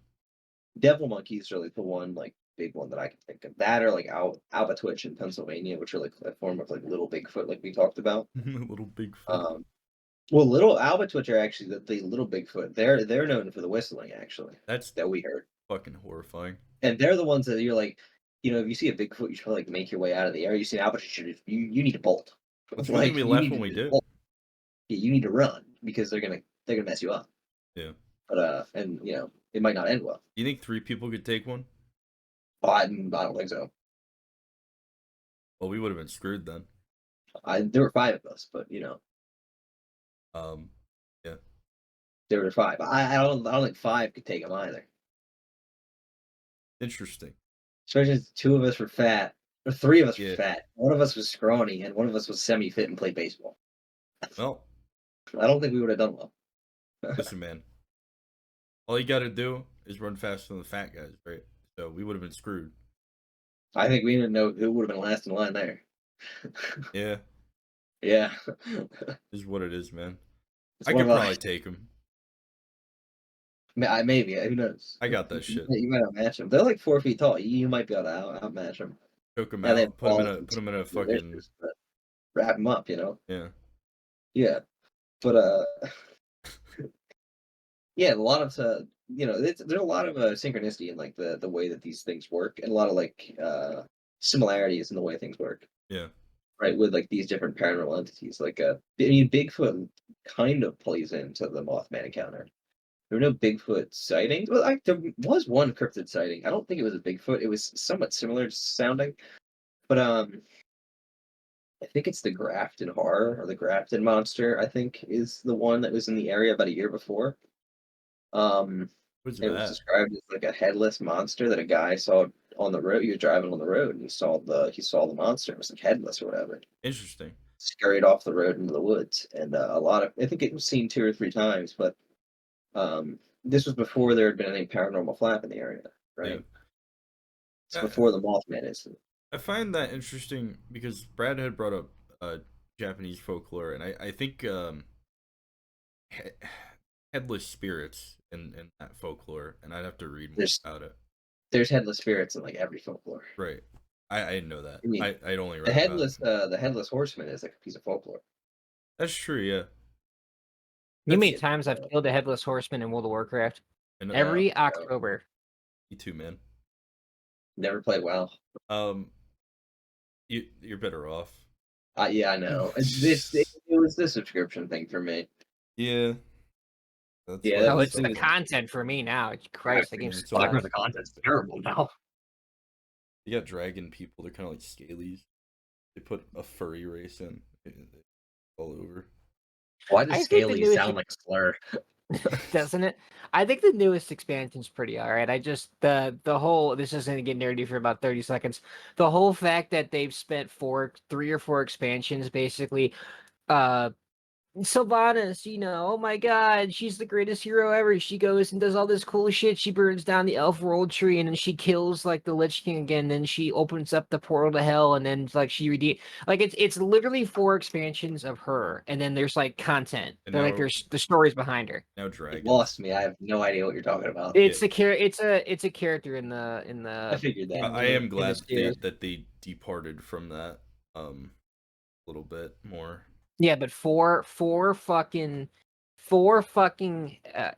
Devil monkeys are like the one like big one that I can think of. That or like Alba Twitch in Pennsylvania, which are like a form of like little Bigfoot, like we talked about. Little Bigfoot. Um, well, little Alba Twitch are actually the little Bigfoot. They're known for the whistling actually That's that we heard, fucking horrifying. and they're the ones that you're like, if you see a Bigfoot, you should like make your way out of the area. You see an Alba Twitch, you need to bolt. It's really Like gonna be you left need when to we just do. bolt. Yeah, you need to run because they're gonna mess you up. Yeah. But and it might not end well. You think 3 people could take one? I don't think so. Well, we would have been screwed then. There were 5 of us, but Yeah. there were 5. I don't think 5 could take them either. Interesting. Especially since 2 of us were fat, or 3 of us were Yeah. fat. One of us was scrawny, and one of us was semi-fit and played baseball. Well, I don't think we would have done well. listen, man. All you gotta do is run faster than the fat guys, right? So we would have been screwed. I think we didn't know who would have been last in line there. Yeah. Yeah. This is what it is, man. It's I one could of probably us. take him. Maybe. Who knows? I got that shit. You might outmatch them. They're like 4 feet tall. You might be able to outmatch them. Choke him Yeah, they have out. Put him in balls a and put him in a they're fucking just, wrap them up. yeah. Yeah. But yeah, a lot of there's a lot of synchronicity in like the way that these things work, and a lot of like similarities in the way things work, Yeah. right? With like these different paranormal entities, like I mean, Bigfoot kind of plays into the Mothman encounter. There were no Bigfoot sightings. Well, there was one cryptid sighting. I don't think it was a Bigfoot. It was somewhat similar sounding, but I think it's the Grafton Horror or the Grafton Monster. I think is the one that was in the area about a year before. Um, What's it was that? described as like a headless monster that a guy saw on the road. He was driving on the road and he saw the monster. It was like headless or whatever. Interesting. Scurried off the road into the woods, and I think it was seen 2 or 3 times, but this was before there had been any paranormal flap in the area, Yeah. right? It's I, before the Mothman incident. I find that interesting because Brad had brought up Japanese folklore, and I think headless spirits in that folklore, and I'd have to read more There's about it. there's headless spirits in like every folklore. Right. I didn't know that. I mean, I'd only the read about it. headless horseman is like a piece of folklore. That's true, yeah. You know how many That's- times I've killed a headless horseman in World of Warcraft? And Every no. October. me too, man. Never played WoW. You're better off. Yeah, I know. It was the subscription thing for me. Yeah. That's Yeah, why that Oh, was it's the content for me now. Christ, the game's it's all- sucks. the content's terrible now. You got dragon people, they're kinda like scalies. They put a furry race in all over. Why I does think the Scaly newest sound like a slur? doesn't it? I think the newest expansion's pretty alright. I just the whole, this is gonna get nerdy for about 30 seconds. The whole fact that they've spent 3 or 4 expansions basically Sylvanas, oh my god, she's the greatest hero ever. She goes and does all this cool shit. She burns down the elf world tree and then she kills like the Lich King again. Then she opens up the portal to hell and then like she like it's literally 4 expansions of her. And then there's like content. And Like now- there's the stories behind her. Now You dragons. lost me. I have no idea what you're talking about. It's it's a character in the I figured that. I am glad series. that they departed from that a little bit more. Yeah, but four fucking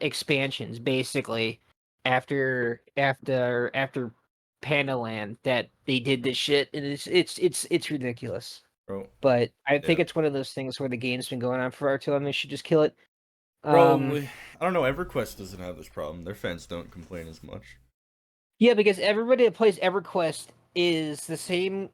expansions basically after Pandaland that they did this shit, and it's ridiculous. Bro. But I think Yeah. it's one of those things where the game's been going on for far too long. They should just kill it. Bro, I don't know. EverQuest doesn't have this problem. Their fans don't complain as much. Yeah, because everybody that plays EverQuest is the same.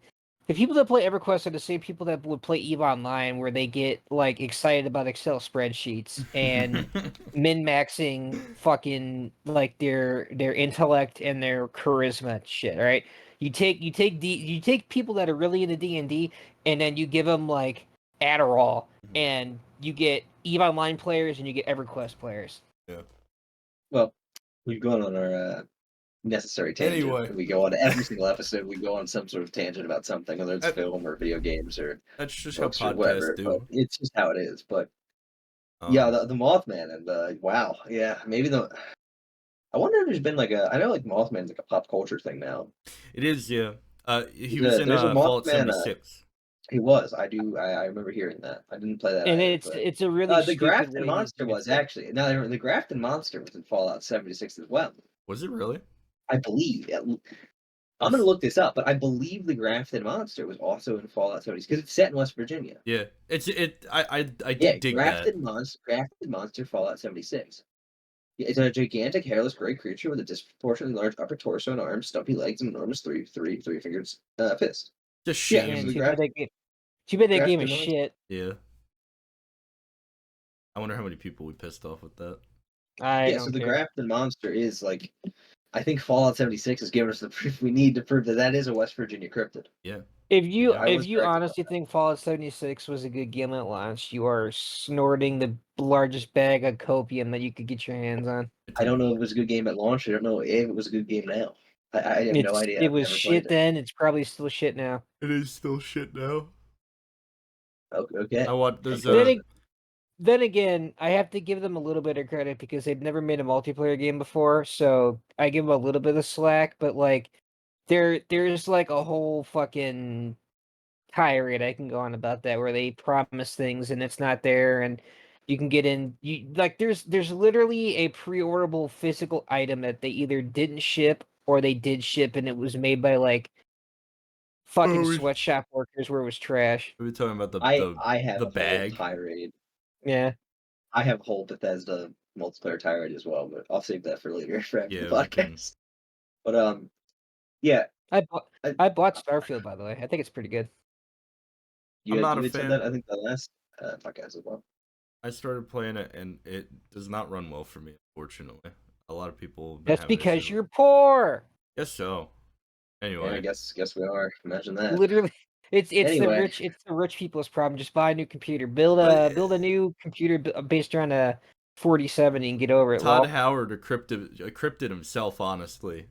The people that play EverQuest are the same people that would play EVE Online, where they get like excited about Excel spreadsheets and min-maxing fucking like their intellect and their charisma and shit. Right? You take people that are really into D&D, and then you give them like Adderall, and you get EVE Online players and you get EverQuest players. Yeah. Well, we've gone on our necessary tangent. Anyway. We go on every single episode. We go on some sort of tangent about something, whether it's That- film or video games or That's just how books or podcasts whatever. do. But it's just how it is. But yeah, the Mothman and wow, yeah, maybe the. I wonder if there's been like a. I know like Mothman's like a pop culture thing now. It is, yeah. He was in There's a Fallout Mothman. 76. He was. I remember hearing that. I didn't play that. And either, it's a really the stupid Grafton way Monster to was do it. actually no. The Grafton Monster was in Fallout 76 as well. Was it really? I believe. I'm gonna look this up, but I believe the Grafton Monster was also in Fallout 76 because it's set in West Virginia. Yeah, I Yeah, did dig Grafton Monster, Fallout 76. Yeah, it's a gigantic hairless gray creature with a disproportionately large upper torso and arms, stumpy legs, and enormous three-fingered fist. that. Just Yeah, shame. Man, so too bad that game Grafton is Monster. shit. Yeah. I wonder how many people we pissed off with that. I Yeah, don't so the care. Grafton Monster is like, I think Fallout 76 has given us the proof we need to prove that is a West Virginia cryptid. Yeah. If you Yeah. I was correct about honestly think Fallout 76 was a good game at launch, you are snorting the largest bag of copium that you could get your hands on. I don't know if it was a good game at launch. I don't know if it was a good game now. I have no idea. It I've was never shit played it. then. It's probably still shit now. It is still shit now. Okay. I want there's Then again, I have to give them a little bit of credit because they've never made a multiplayer game before, so I give them a little bit of slack. But like, there's like a whole fucking tirade I can go on about that where they promise things and it's not there, and you can get in. You like there's literally a pre-orderable physical item that they either didn't ship or they did ship, and it was made by like fucking sweatshop workers where it was trash. we were talking about I have the a bag. whole tirade. Yeah. I have a whole Bethesda multiplayer tirade as well, but I'll save that for later for after the Yeah, we can- podcast. But yeah, I bought Starfield, by the way. I think it's pretty good. I'm not a said fan. that, I think the last podcast as well. I started playing it and it does not run well for me, unfortunately. A lot of people have been That's having because issues. you're poor. Guess so. Yeah, Anyway, I guess we are. Imagine that. Literally, it's Anyway. the rich people's problem. Just buy a new computer. Build a new computer based around a 4070 and get over it. Todd lol. Howard cryptid himself, honestly.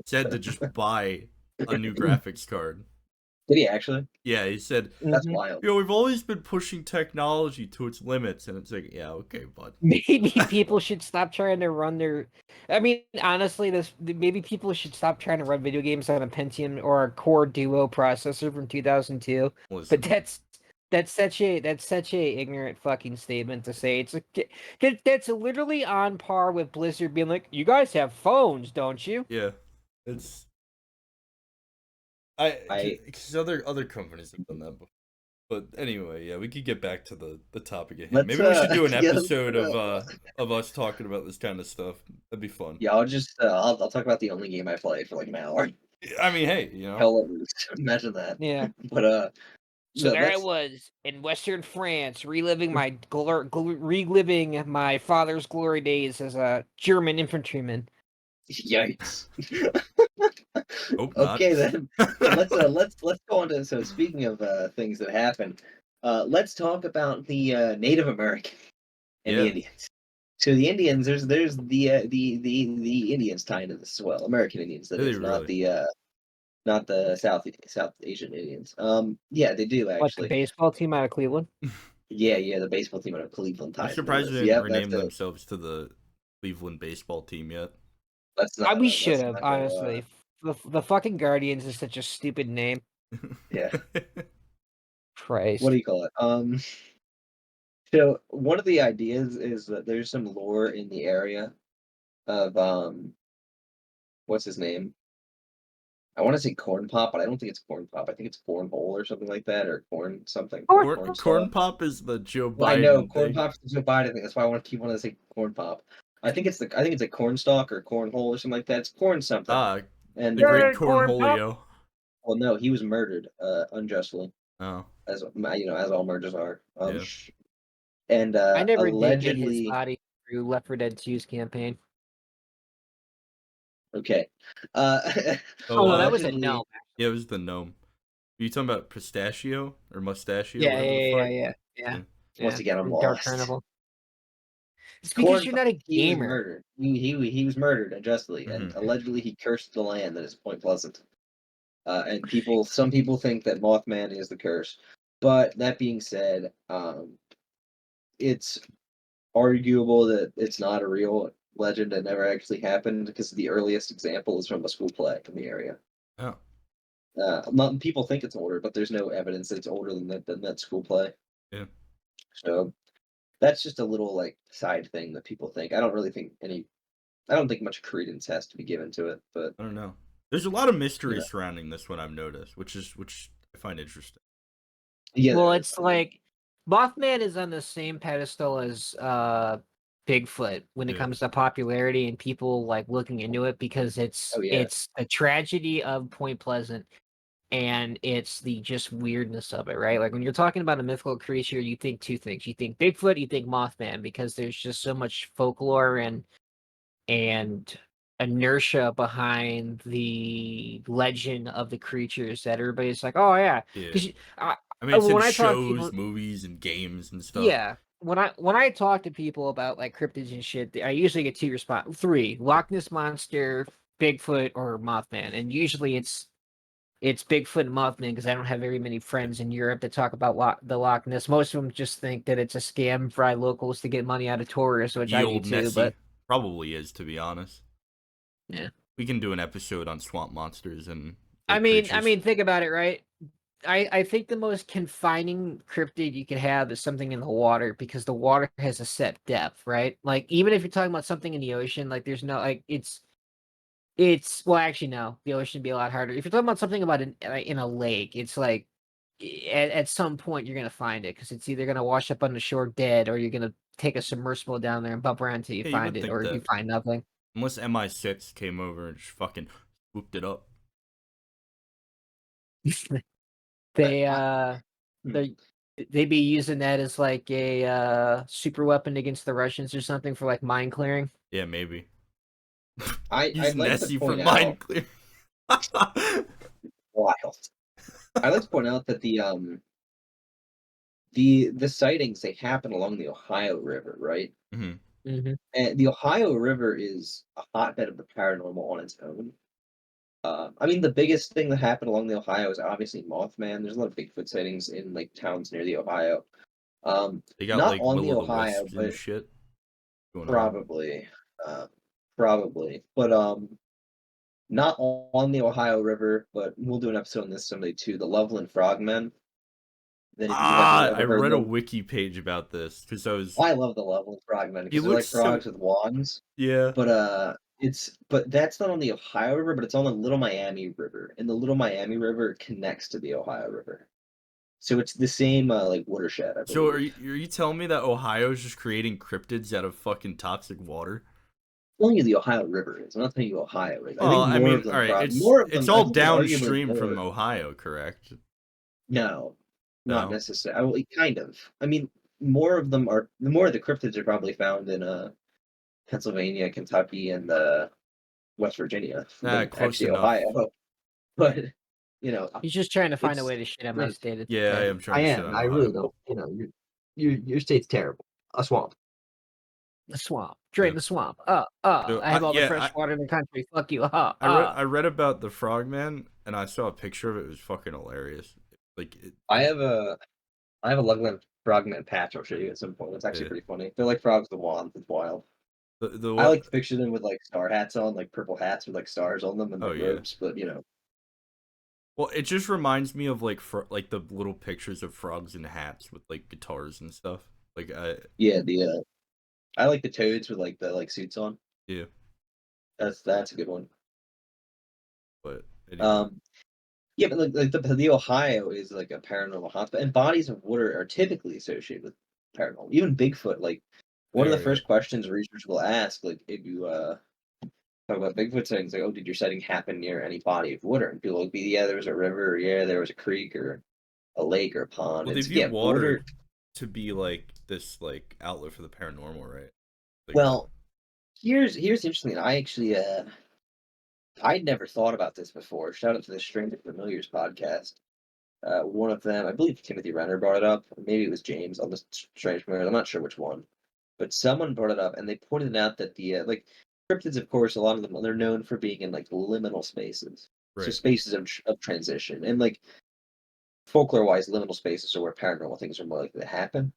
Said to just buy a new graphics card. Did he actually? Yeah, he said, That's Mhm. wild. we've always been pushing technology to its limits, and it's like, yeah, okay, bud. Maybe people should stop trying to run their. I mean, honestly, maybe people should stop trying to run video games on a Pentium or a Core Duo processor from 2002. Listen, But that's such a ignorant fucking statement to say. That's literally on par with Blizzard being like, "You guys have phones, don't you?" yeah, it's because other companies have done that before. But anyway, yeah, we could get back to the topic at hand. Maybe we should do an episode of us talking about this kind of stuff. That'd be fun. Yeah, I'll talk about the only game I played for like an hour. I mean, hey, Hell let loose. Imagine that. Yeah. But So no, there I was in Western France, reliving my father's glory days as a German infantryman. Yikes. Hope not. Okay then. So let's go on to, so speaking of things that happen, let's talk about the Native American and the Indians. So the Indians, there's the Indians tie into this as well. American Indians, that is, not the South Asian Indians. Yeah, they do What, the actually. baseball team out of Cleveland? Yeah, the baseball team out of Cleveland I'm ties. surprised they didn't rename themselves to the Cleveland baseball team yet. We should have, honestly. The fucking Guardians is such a stupid name. Yeah. Christ. What do you call it? So one of the ideas is that there's some lore in the area of what's his name? I want to say corn pop, but I don't think it's corn pop. I think it's cornhole or something like that, or corn something. Corn pop is the Joe Well, I know Biden corn thing. pop's the Joe Biden thing. That's why I want to keep wanting to say corn pop. I think it's a corn stalk or cornhole or something like that. It's corn something. Ah, And the great corn pop. Cornholio. well, no, he was murdered unjustly, Oh, as as all murders are. yeah. And I never did get his allegedly, body through Left 4 Dead 2's campaign. okay, uh, Oh no, that was a allegedly, gnome. Yeah, it was the gnome. Are you talking about pistachio or mustachio, Yeah, whatever the yeah, yeah, fuck? yeah, yeah, Yeah. once yeah. again, I'm From Dark lost. Carnival. It's because Corn, you're not a he was gamer. murdered. He was murdered unjustly, and Mhm. allegedly he cursed the land that is Point Pleasant. And some people think that Mothman is the curse. But that being said, it's arguable that it's not a real legend and never actually happened because the earliest example is from a school play in the area. Oh, People think it's older, but there's no evidence that it's older than that school play. yeah. So that's just a little like side thing that people think. I don't really think any. I don't think much credence has to be given to it, but I don't know. There's a lot of you mystery know, surrounding this one I've noticed, which I find interesting. yeah, Well, there is. it's like Mothman is on the same pedestal as Bigfoot when it Yeah. comes to popularity and people like looking into it because Oh yeah, it's a tragedy of Point Pleasant and it's the just weirdness of it, right? Like when you're talking about a mythical creature, you think two things. You think Bigfoot, you think Mothman because there's just so much folklore and inertia behind the legend of the creatures that everybody's like, "Oh yeah." Yeah. Because I mean, it's in when I talk to people, shows, movies, and games and stuff. yeah, when I talk to people about like cryptids and shit, I usually get three: Loch Ness monster, Bigfoot, or Mothman, and usually it's Bigfoot and Mothman because I don't have very many friends in Europe that talk about the Loch Ness. Most of them just think that it's a scam for locals to get money out of tourists, which Ye I do old too. But Nessie. Probably is, to be honest. yeah, We can do an episode on swamp monsters and I lake mean, I creatures. mean, think about it, right? I think the most confining cryptid you could have is something in the water because the water has a set depth, right? Like even if you're talking about something in the ocean, like there's no like it's well actually no, the ocean would be a lot harder. If you're talking about something about in a lake, it's like at some point you're gonna find it because it's either gonna wash up on the shore dead or you're gonna take a submersible down there and bump around until you Yeah, you find would it think or you that. find nothing. Unless MI6 came over and just fucking swooped it up. I, they I, hmm. they they'd be using that as like a super weapon against the Russians or something for like mine clearing. Yeah, maybe. I'd Use like to Nessie for point mind out clear. wild. I'd like to point out that the sightings they happen along the Ohio River, right? Hmm. Hmm. And the Ohio River is a hotbed of the paranormal on its own. I mean, the biggest thing that happened along the Ohio is obviously Mothman. There's a lot of Bigfoot sightings in like towns near the Ohio. They got Not like on the Will o' the Ohio, Wisps and but shit going around. probably, uh, probably, but not on the Ohio River. But we'll do an episode on this someday too. The Loveland Frogmen. Then have you Ah, I ever heard read a them? wiki page about this because I was. I love the Loveland Frogmen He because they're looks like so. frogs with wands. Yeah. But but that's not on the Ohio River, but it's on the Little Miami River, and the Little Miami River connects to the Ohio River. So it's the same like watershed, I So believe. are you telling me that Ohio's just creating cryptids out of fucking toxic water? I'm telling you the Ohio River is. I'm not telling you Ohio is. I Well, think I more of mean, all them, right, more of it's them. I all think there's arguably downstream from more. Ohio, correct? No, not No. necessarily. Well, kind of. I mean, more of them are. The more of the cryptids are probably found in Pennsylvania, Kentucky, and West Virginia Ah, than close actually enough. Ohio. But you know, He's just trying to find a it's way to shit on my look, state. It's Yeah, I okay. am trying I to shit am. on I really Ohio. don't. Your state's terrible. A swamp. The swamp. Yeah. Drain the swamp. So I have all the yeah, fresh water in the country. Fuck you. I read about the frogman and I saw a picture of it. It was fucking hilarious. Like I have a Loveland Frogman patch I'll show you at some point. It's actually yeah. pretty funny. They're like frogs with wands. It's wild. The I what? like to picture them with like star hats on, like purple hats with like stars on them and Oh like yeah. robes. But Well, it just reminds me of like like the little pictures of frogs in hats with like guitars and stuff. Like yeah, the I like the toads with like the like suits on. yeah, That's a good one. but Anyway, Um, yeah, but the Ohio is like a paranormal hotspot, and bodies of water are typically associated with paranormal. Even Bigfoot, like one they of the are, yeah. first questions researchers will ask, like if you talk about Bigfoot sightings, like, oh, did your sighting happen near any body of water? And people will be, yeah, there was a river, or yeah, there was a creek, or a lake, or a pond. Well, they It's view yeah, water. water to be like this like outlet for the paranormal, right? Like that. Well, here's interesting. I actually I'd never thought about this before. Shout out to the Stranger Familiars podcast. One of them, I believe Timothy Renner brought it up. Or maybe it was James on the Strange Familiars. I'm not sure which one, but someone brought it up, and they pointed out that the like cryptids, of course, a lot of them they're known for being in like liminal spaces, so Right. spaces of transition, and like folklore-wise, liminal spaces are where paranormal things are more likely to happen.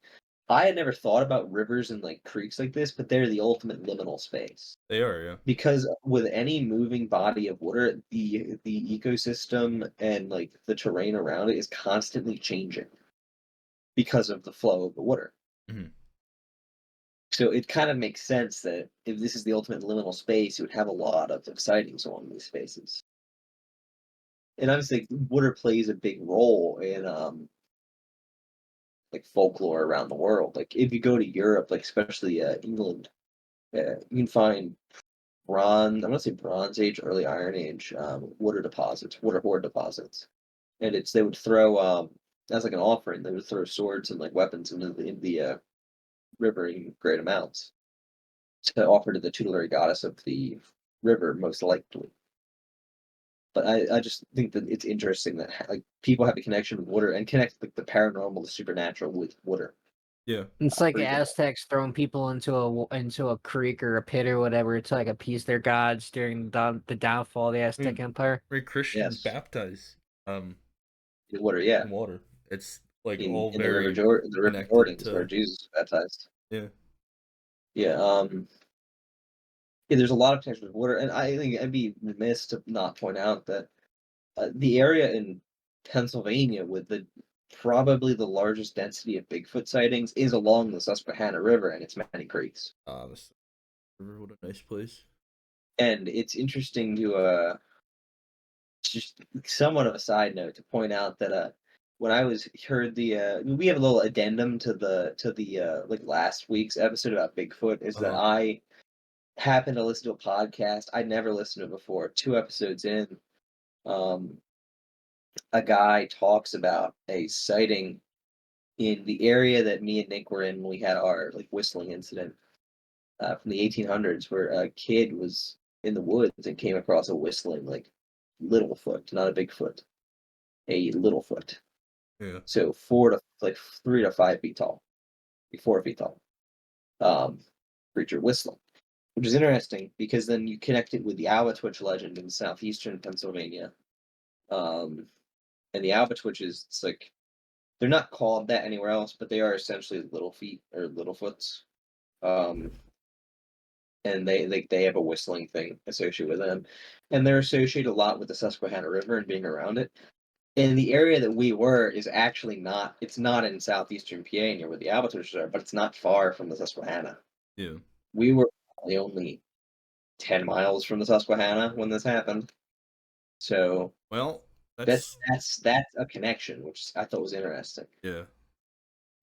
I had never thought about rivers and like creeks like this, but they're the ultimate liminal space. They are, yeah. Because with any moving body of water, the ecosystem and like the terrain around it is constantly changing because of the flow of the water. Hmm. So it kind of makes sense that if this is the ultimate liminal space, you would have a lot of sightings along these spaces. And obviously, water plays a big role in like folklore around the world. Like if you go to Europe, like especially England, you can find bronze. I want to say Bronze Age, early Iron Age water deposits, water hoard deposits, and it's they would throw as like an offering. They would throw swords and like weapons into the river in great amounts to offer to the tutelary goddess of the river, most likely. But I just think that it's interesting that like people have a connection with water and connect like the paranormal, the supernatural with water. Yeah. It's like Pretty cool. Aztecs throwing people into a creek or a pit or whatever to like appease their gods during the downfall of the I Aztec mean, Empire. right, Christians Yes, baptize the water. Yeah, in water. It's like all in the river very Jordan, the river connected Jordan is where to, Jesus was baptized. yeah. Yeah, yeah. There's a lot of connections with water, and I think I'd be remiss to not point out that the area in Pennsylvania with the probably the largest density of Bigfoot sightings is along the Susquehanna River and its many creeks. This river, what a nice place. And it's interesting to just somewhat of a side note to point out that when I was heard the we have a little addendum to the like last week's episode about Bigfoot is that Uh-huh. I happened to listen to a podcast I'd never listened to before. 2 episodes in, um, a guy talks about a sighting in the area that me and Nick were in when we had our like whistling incident from the 1800s, where a kid was in the woods and came across a whistling like Littlefoot, not a Bigfoot, a Littlefoot. Yeah. So 3 to 5 feet tall, 4 feet tall, um, creature whistling, which is interesting because then you connect it with the Twitch legend in southeastern Pennsylvania. Um, and the Twitches, it's like they're not called that anywhere else, but they are essentially little feet or Littlefoots. Um, and they have a whistling thing associated with them, and they're associated a lot with the Susquehanna River and being around it. And the area that we were is actually not. It's not in southeastern PA near where the Albators are, but it's not far from the Susquehanna. Yeah. We were probably only 10 miles from the Susquehanna when this happened, so Well, that's that's, that's a connection, which I thought was interesting. yeah.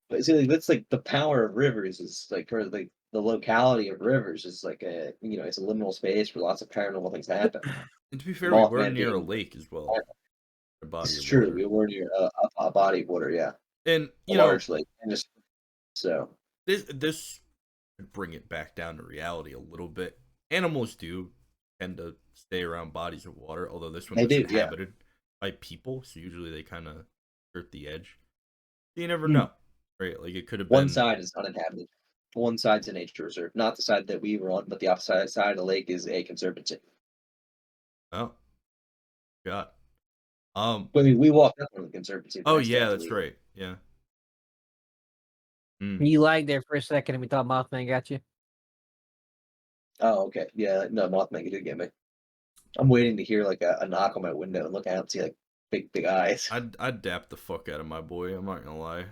But see, like, that's like the power of rivers is like, or like the locality of rivers is like it's a liminal space where lots of paranormal things happen. And to be The fair, we were Mothman near a being lake as well, a this body is of true. water. We were near a body of water, yeah, And a large lake, and just so this could bring it back down to reality a little bit. Animals do tend to stay around bodies of water, although this one they was do, yeah. inhabited by people, so usually they kind of skirt the edge. You never Hmm. know, right? Like it could have One been. side is uninhabited. One side's a nature reserve, not the side that we were on, but the opposite side of the lake is a conservancy. Oh God. I mean, we walked up on the conservancy the Oh next day yeah, after that's we. right. Yeah. Mm. You lagged there for a second and we thought Mothman got you. Oh, okay, yeah, no, Mothman did get me. I'm waiting to hear like a knock on my window and look out and see like big eyes. I'd dap the fuck out of my boy. I'm not gonna lie.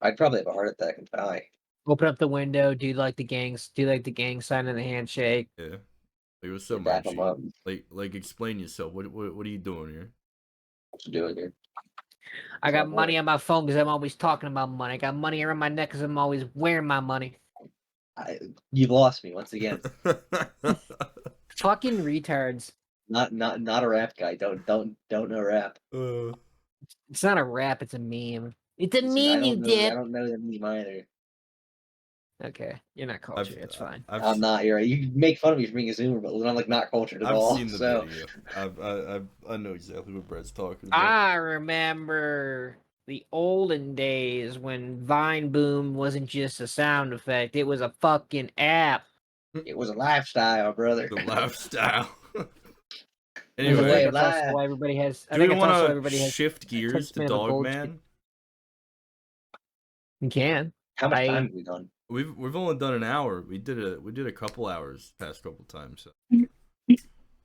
I'd probably have a heart attack and die. Open up the window, do like the gang sign and the handshake. Yeah. Like, what's You up, dap them Marchie? up. Like, explain yourself. What are you doing here? What you doing here? I got my boy. money on my phone because I'm always talking about money. I got money around my neck because I'm always wearing my money. You've lost me once again. Fucking retards. Not a rap guy. Don't know rap. It's not a rap, it's a meme. It's a Listen, I meme, you don't know. I dip. don't know the meme either. Okay, you're not cultured. It's fine. I'm not. You're right. You make fun of me for being a Zoomer, but I'm like not cultured at I've all. seen the So video. I know exactly what Brett's talking about. I remember the olden days when Vine Boom wasn't just a sound effect, it was a fucking app. it was a lifestyle, brother. The lifestyle. It was a I way Anyway, think of it's also life. why everybody has. I do we think it's also want everybody to has. shift gears to Man of gold. Dogman? You can. How much time have we done? We've only done an hour. We did a couple hours past couple times. So.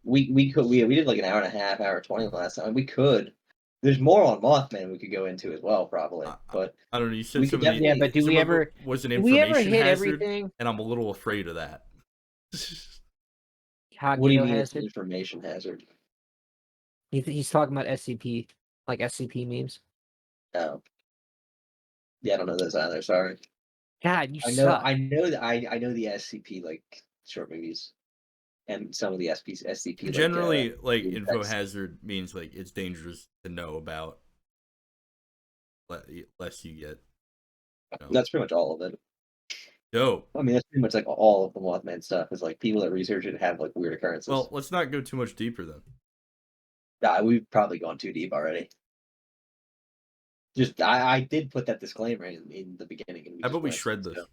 We did like an hour and a half, hour 20 last time. We could. There's more on Mothman we could go into as well, probably. But I don't know. You said we could somebody. Yeah, but do we ever? Was an Do we ever information hit hazard, everything? and I'm a little afraid of that. What do you Cognito mean it's an hazard. information hazard? He's talking about SCP, like SCP memes. Oh. Yeah, I don't know those either. Sorry. God, you I know suck. I know that I know the SCP like short movies and some of the SCP Generally, like movie info text. hazard means like it's dangerous to know about, less you get. You know. That's pretty much all of it. Dope. I mean, that's pretty much like all of the Mothman stuff is like people that research it have like weird occurrences. Well, let's not go too much deeper then. Nah, we've probably gone too deep already. Just I did put that disclaimer in the beginning. And How about we went, shred this? so.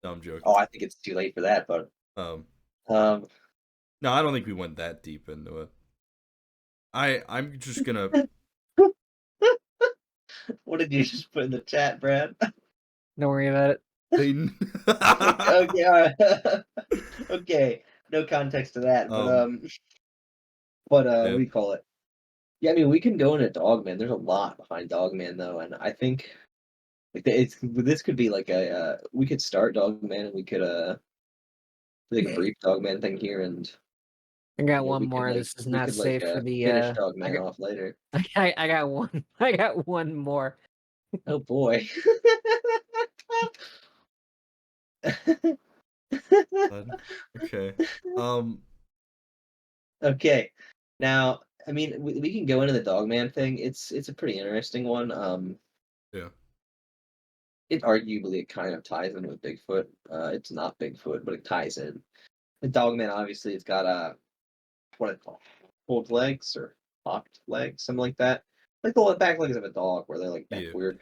No, I'm joking. Oh, I think it's too late for that, but No, I don't think we went that deep into it. I'm just gonna. What did you just put in the chat, Brad? Don't worry about it. Okay, all right. Okay, no context to that, but what do you call it? Yeah, I mean, we can go into Dogman. There's a lot behind Dogman, though, and I think like this could be like a we could start Dogman, and we could like a brief Dogman thing here, and I got you know, one we could, more. like, This is we not could safe for the. finish Dogman off later. I got one. I got one more. Oh boy. Okay. Okay. Now, I mean, we can go into the Dogman thing. It's a pretty interesting one. Yeah. It arguably kind of ties in with Bigfoot. It's not Bigfoot, but it ties in. The Dogman obviously it's got what I call pulled legs or hocked legs, something like that. Like the back legs of a dog where they're like bent weird.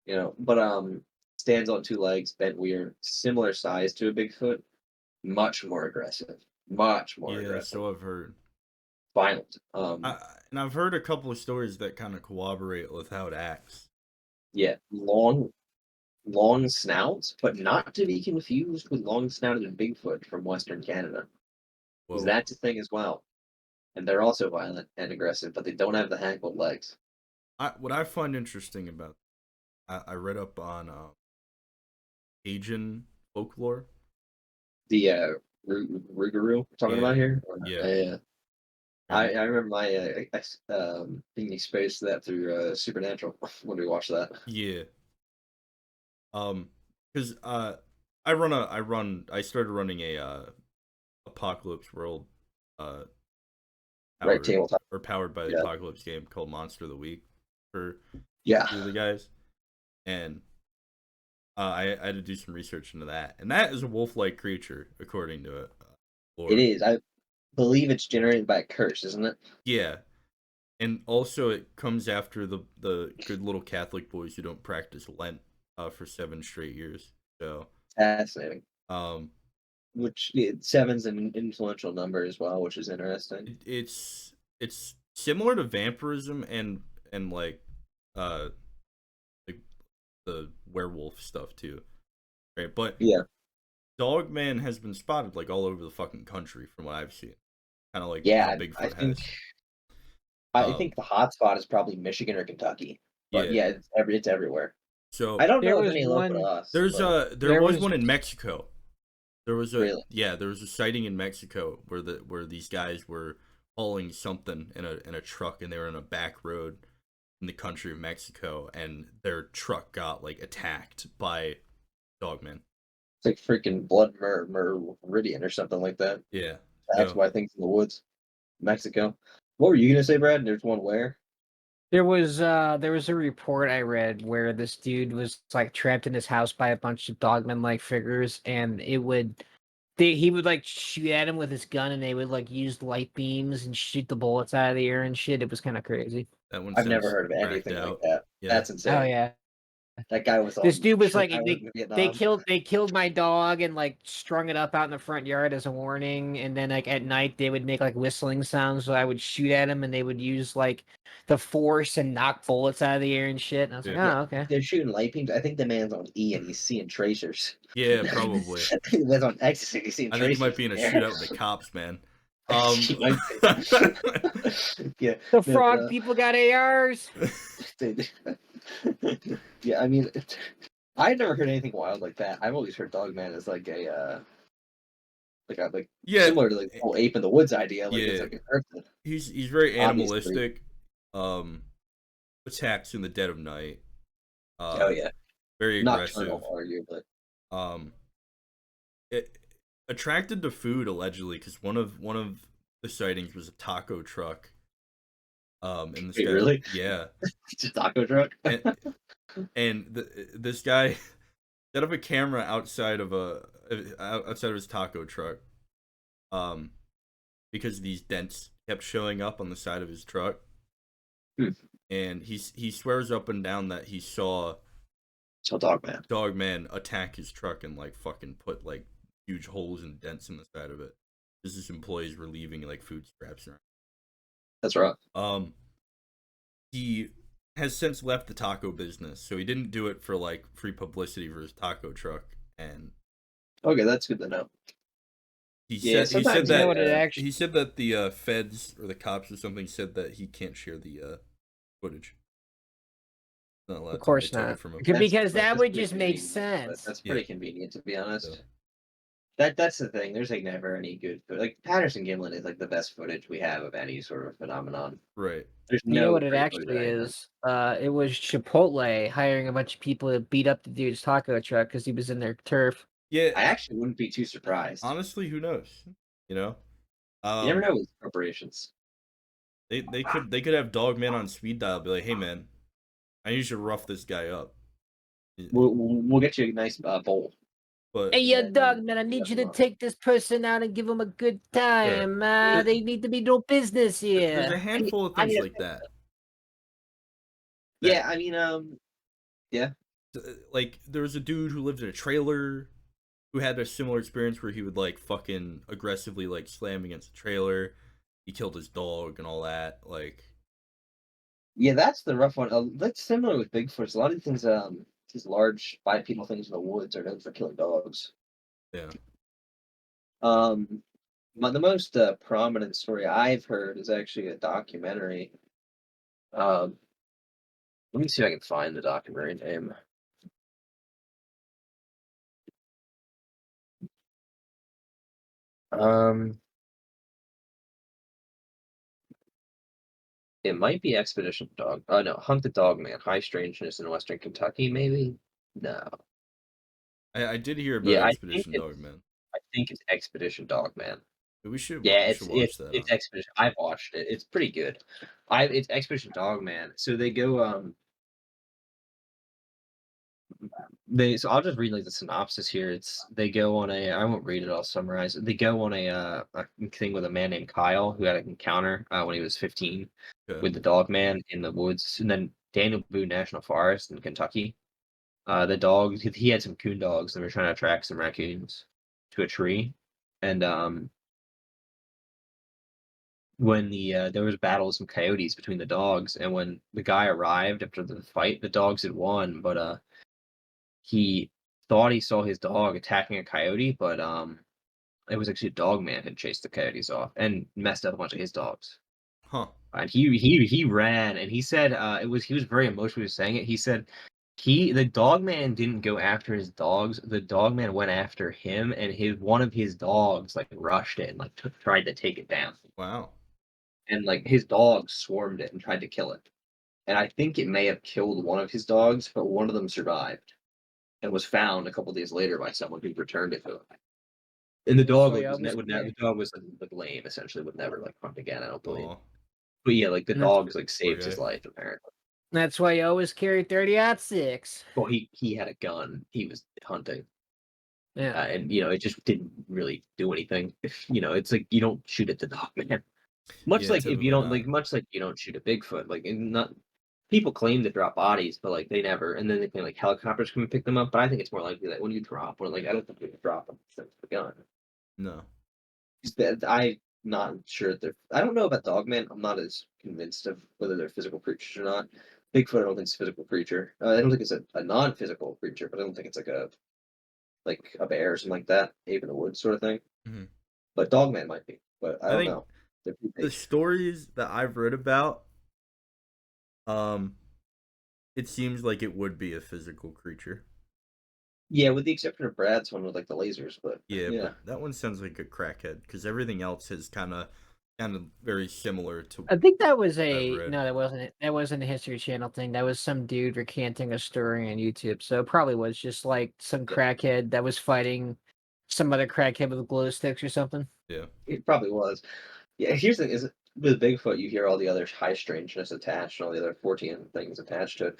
You know, but stands on two legs, bent weird, similar size to a Bigfoot, much more aggressive. Much more aggressive. So I've heard. Violent. And I've heard a couple of stories that kind of corroborate with how it acts. Yeah, long snouts, but not to be confused with long-snouted Bigfoot from Western Canada. Because that's a thing as well. And they're also violent and aggressive, but they don't have the hankled legs. What I find interesting about, I read up on Asian folklore. The Rougarou we're talking about here? Yeah. I remember my being exposed to that through Supernatural when we watched that. Yeah. Because I started running a Apocalypse World Right, tabletop. or powered by the Apocalypse game called Monster of the Week for the guys. And I had to do some research into that. And that is a wolf-like creature, according to it. It is. I believe it's generated by a curse, isn't it? Yeah. And also it comes after the good little Catholic boys who don't practice Lent for 7 straight years. So fascinating. Which 7's an influential number as well, which is interesting. It's similar to vampirism and like the werewolf stuff too, right? But yeah, Dogman has been spotted like all over the fucking country from what I've seen. Kind of like how Bigfoot has. I think the hot spot is probably Michigan or Kentucky. But yeah, it's everywhere. So I don't know if any local to us. There was one in Mexico. There was a Really? there was a sighting in Mexico where these guys were hauling something in a truck, and they were in a back road in the country of Mexico, and their truck got like attacked by dogmen. It's like freaking blood meridian or something like that. Yeah. That's So why things in the woods, Mexico. What were you gonna say, Brad? There's one where? There was a report I read where this dude was like trapped in his house by a bunch of dogman like figures, and he would like shoot at him with his gun, and they would like use light beams and shoot the bullets out of the air and shit. It was kind of crazy. that one I've never sounds heard of cracked anything like out. that. Yeah. That's Oh insane. yeah. That guy was This on. dude was Sure, like I was in they Vietnam. killed my dog and like strung it up out in the front yard as a warning, and then like at night they would make like whistling sounds, so I would shoot at them and they would use like the force and knock bullets out of the air and shit. And I was like, Yeah. Yeah, oh okay. they're shooting light beams. I think the man's on E and he's seeing tracers. Yeah, probably. The man's on ecstasy. He's seeing I think he might tracers be in a in the air. shootout with the cops, man. Um He might be. Yeah, The but, frog people got ARs. yeah. I mean, I never heard anything wild like that. I've always heard Dogman as like a yeah, similar to like the whole ape in the woods idea. Like it's yeah. like a cryptid. He's very Obviously. animalistic. Attacks in the dead of night. Oh yeah, Very aggressive. nocturnal, arguably. Um it, attracted to food allegedly, because one of the sightings was a taco truck. And this Wait, guy, really? yeah, It's a taco truck. and this guy set up a camera outside of his taco truck, because these dents kept showing up on the side of his truck. And he swears up and down that he saw Dogman attack his truck and like fucking put like huge holes and dents in the side of it. Because his employees were leaving like food scraps around. That's right. He has since left the taco business, so he didn't do it for like free publicity for his taco truck. And Okay, that's good to know. he Yeah, said sometimes that what it actually- he said that the feds or the cops or something said that he can't share the footage. Not allowed Of course to. They took not. it from him. Because that That's would pretty just make convenient, but sense. That's Yeah. pretty convenient, to be honest. So- That's the thing. There's like never any good footage. Like Patterson Gimlin is like the best footage we have of any sort of phenomenon. Right. There's You know no what it great actually footage of anything. is? It was Chipotle hiring a bunch of people to beat up the dude's taco truck because he was in their turf. Yeah. I actually wouldn't be too surprised. Honestly, who knows? You know. You never know with corporations. They could have Dogman on speed dial, be like, hey man, I need you to rough this guy up. We'll get you a nice bowl. But Hey, Yeah, dog man, I need you to take this person out and give them a good time. They need to be no business there's a here. handful of I things mean, like that. Yeah, I mean, yeah. Like there was a dude who lived in a trailer who had a similar experience where he would like fucking aggressively like slam against the trailer. He killed his dog and all that. Like, Yeah, that's the rough one. That's similar with Bigfoot. A lot of things, these large bipedal things in the woods are known for killing dogs. yeah. The most prominent story I've heard is actually a documentary. Let me see if I can find the documentary name. It might be Expedition Dog. Oh no, Hunt the Dog Man, High Strangeness in Western Kentucky, maybe? No. I did hear about Yeah, Expedition Dogman. I think it's Expedition Dog Man. We should Yeah, we should watch that. it's Expedition. I've watched it. It's pretty good. It's Expedition Dog Man. So they go so I'll just read like the synopsis here. They go on I won't read it, I'll summarize it. They go on a thing with a man named Kyle who had an encounter when he was 15 Okay. with the dog man in the woods, and then Daniel Boone National Forest in Kentucky. The dog he had some coon dogs and were trying to track some raccoons to a tree, and when there was a battle with some coyotes between the dogs, and when the guy arrived after the fight, the dogs had won, but he thought he saw his dog attacking a coyote, but it was actually a dog man had chased the coyotes off and messed up a bunch of his dogs. Huh. And he ran, and he said he was very emotional saying it. He said The dog man didn't go after his dogs. The dog man went after him, and one of his dogs like rushed it and like tried to take it down. Wow. And like his dogs swarmed it and tried to kill it. And I think it may have killed one of his dogs, but one of them survived and was found a couple days later by someone who returned it to him. And the dog So like you was always would never carry, the dog was like lame essentially, would never like hunt again. I don't believe. Oh, But yeah, like the and that's dogs like poor saved his guy. life apparently. that's why you always carry 30-06. Well, he had a gun. He was hunting. Yeah. And it just didn't really do anything. It's like you don't shoot at the dog man. Much Yeah, like if you typically don't not. much like you don't shoot a Bigfoot. Like and not people claim to drop bodies, but like they never. And then they claim like helicopters come and pick them up. But I think it's more likely that when you drop one, like I don't think you would drop them since the gun. No. I'm not sure that I don't know about Dogman. I'm not as convinced of whether they're physical creatures or not. Bigfoot, I don't think it's a physical creature. I don't think it's a non-physical creature, but I don't think it's like a bear or something like that, ape in the woods sort of thing. Hmm. But Dogman might be, but I I don't think know. They're pretty the big. stories that I've read about, um, it seems like it would be a physical creature. Yeah, with the exception of Brad's one with like the lasers, but Yeah, yeah, but that one sounds like a crackhead because everything else is kind of very similar to I think that was what I've a read. no, that wasn't a History Channel thing. That was some dude recanting a story on YouTube. So it probably was just like some yeah, crackhead that was fighting some other crackhead with glow sticks or something. Yeah. it probably was. Yeah, here's the thing: is with Bigfoot, you hear all the other high strangeness attached and all the other 14 things attached to it.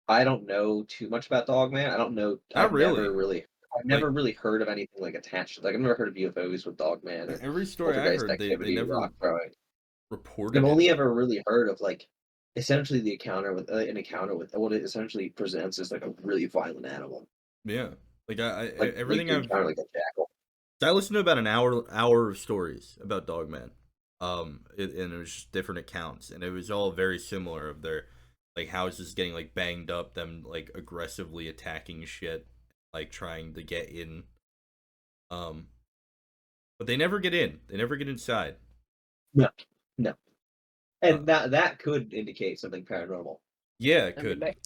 I don't know too much about Dogman. I don't know. Not really. I've Like never really heard of anything like attached. Like I've never heard of UFOs with Dogman or every story I poltergeist heard, they activity, never rock throwing. I've reported only anything. ever really heard of like essentially the encounter with an encounter with what it essentially presents as like a really violent animal, Yeah. Like like everything you I've encounter like a jackal. I listened to about an hour of stories about Dogman. And it was just different accounts, and it was all very similar of their like houses getting like banged up, them like aggressively attacking shit, like trying to get in. Um, but they never get in. They never get inside. No, no, Uh, and that could indicate something paranormal yeah, it I mean, could.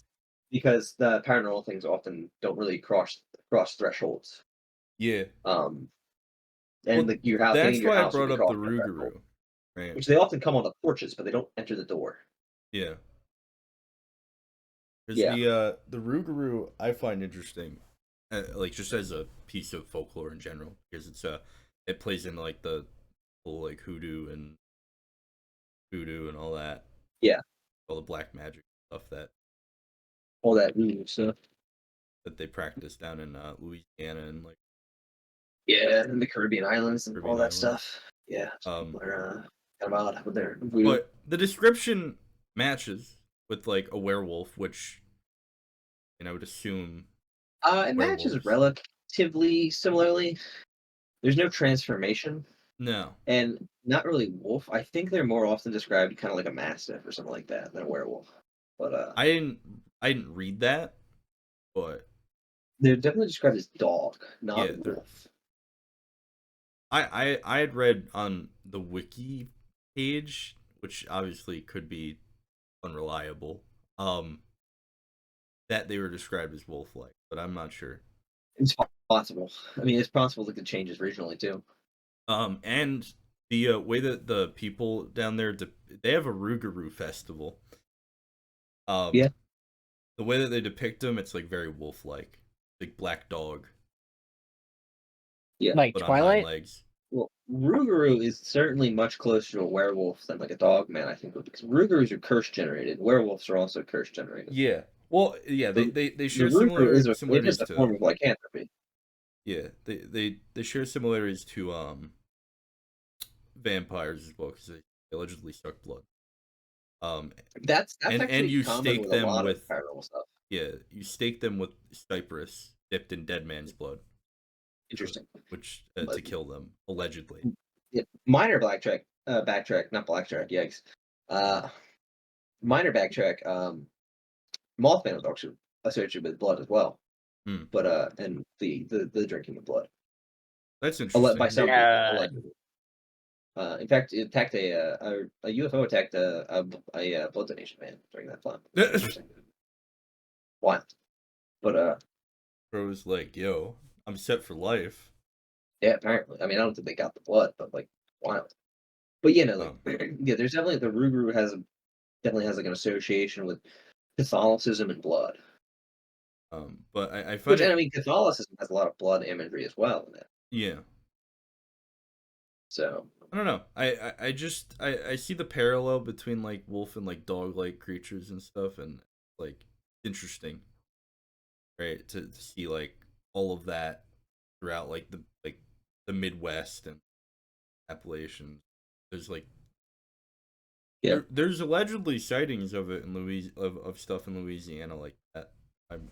because the paranormal things often don't really cross thresholds. Yeah. Um, and Well, like your house, getting in that's your why I house would brought be up the crossing a threshold, Rougarou, right? which they often come on the porches, but they don't enter the door. Yeah. Because Yeah, the Rougarou I find interesting, like just as a piece of folklore in general, because it plays into like the whole like hoodoo and all that, yeah, all the black magic stuff all that weird stuff. that they practice down in Louisiana and like Yeah, and the Caribbean islands and all Caribbean that islands. stuff. Yeah, Um, people are kind of odd with their voodoo. but the description matches with like a werewolf, which I would assume It matches werewolves. relatively similarly. There's no transformation, No, and not really wolf. I think they're more often described kind of like a mastiff or something like that than a werewolf. But I didn't read that, but they're definitely described as dog, yeah, not they're wolf. I had read on the wiki page, which obviously could be unreliable, that they were described as wolf-like, but I'm not sure. It's possible. I mean, it's possible that it changes regionally too. And the way that the people down there they have a Rougarou festival. Yeah, The way that they depict them, it's like very wolf-like, like black dog, yeah. like but on hind Twilight. legs. Well, Rougarou is certainly much closer to a werewolf than like a dog man, I think, because Rougarous are curse generated. Werewolves are also curse generated. Yeah. Well, yeah, The they the share Rougarou it is similarities a form to of lycanthropy. yeah, they share similarities to vampires as well because they allegedly suck blood. Um, That's and actually you common stake with a them lot of with paranormal stuff. yeah, you stake them with cypress dipped in dead man's blood, Interesting. which But to kill them allegedly. yeah, minor backtrack, not blacktrack, yikes. Uh, minor backtrack, Mothman was actually associated with blood as well, Hmm. but and the drinking of blood, That's by interesting. some people, Yeah. allegedly. In fact, it attacked a UFO attacked a blood donation man during that time. Which is interesting. Wild. But Bro's like, yo, I'm set for life. yeah, apparently. I mean, I don't think they got the blood, but like, wild. But you know, like, Um, yeah, there's definitely the Rougarou definitely has like an association with Catholicism and blood. but I find Which, and I it, mean, Catholicism has a lot of blood imagery as well in it. yeah. So I don't know. I just I see the parallel between like wolf and like dog like creatures and stuff, and like interesting, right? To see like all of that throughout like the Midwest and Appalachians. There's like yeah, there's allegedly sightings of it in of stuff in Louisiana like that. I'm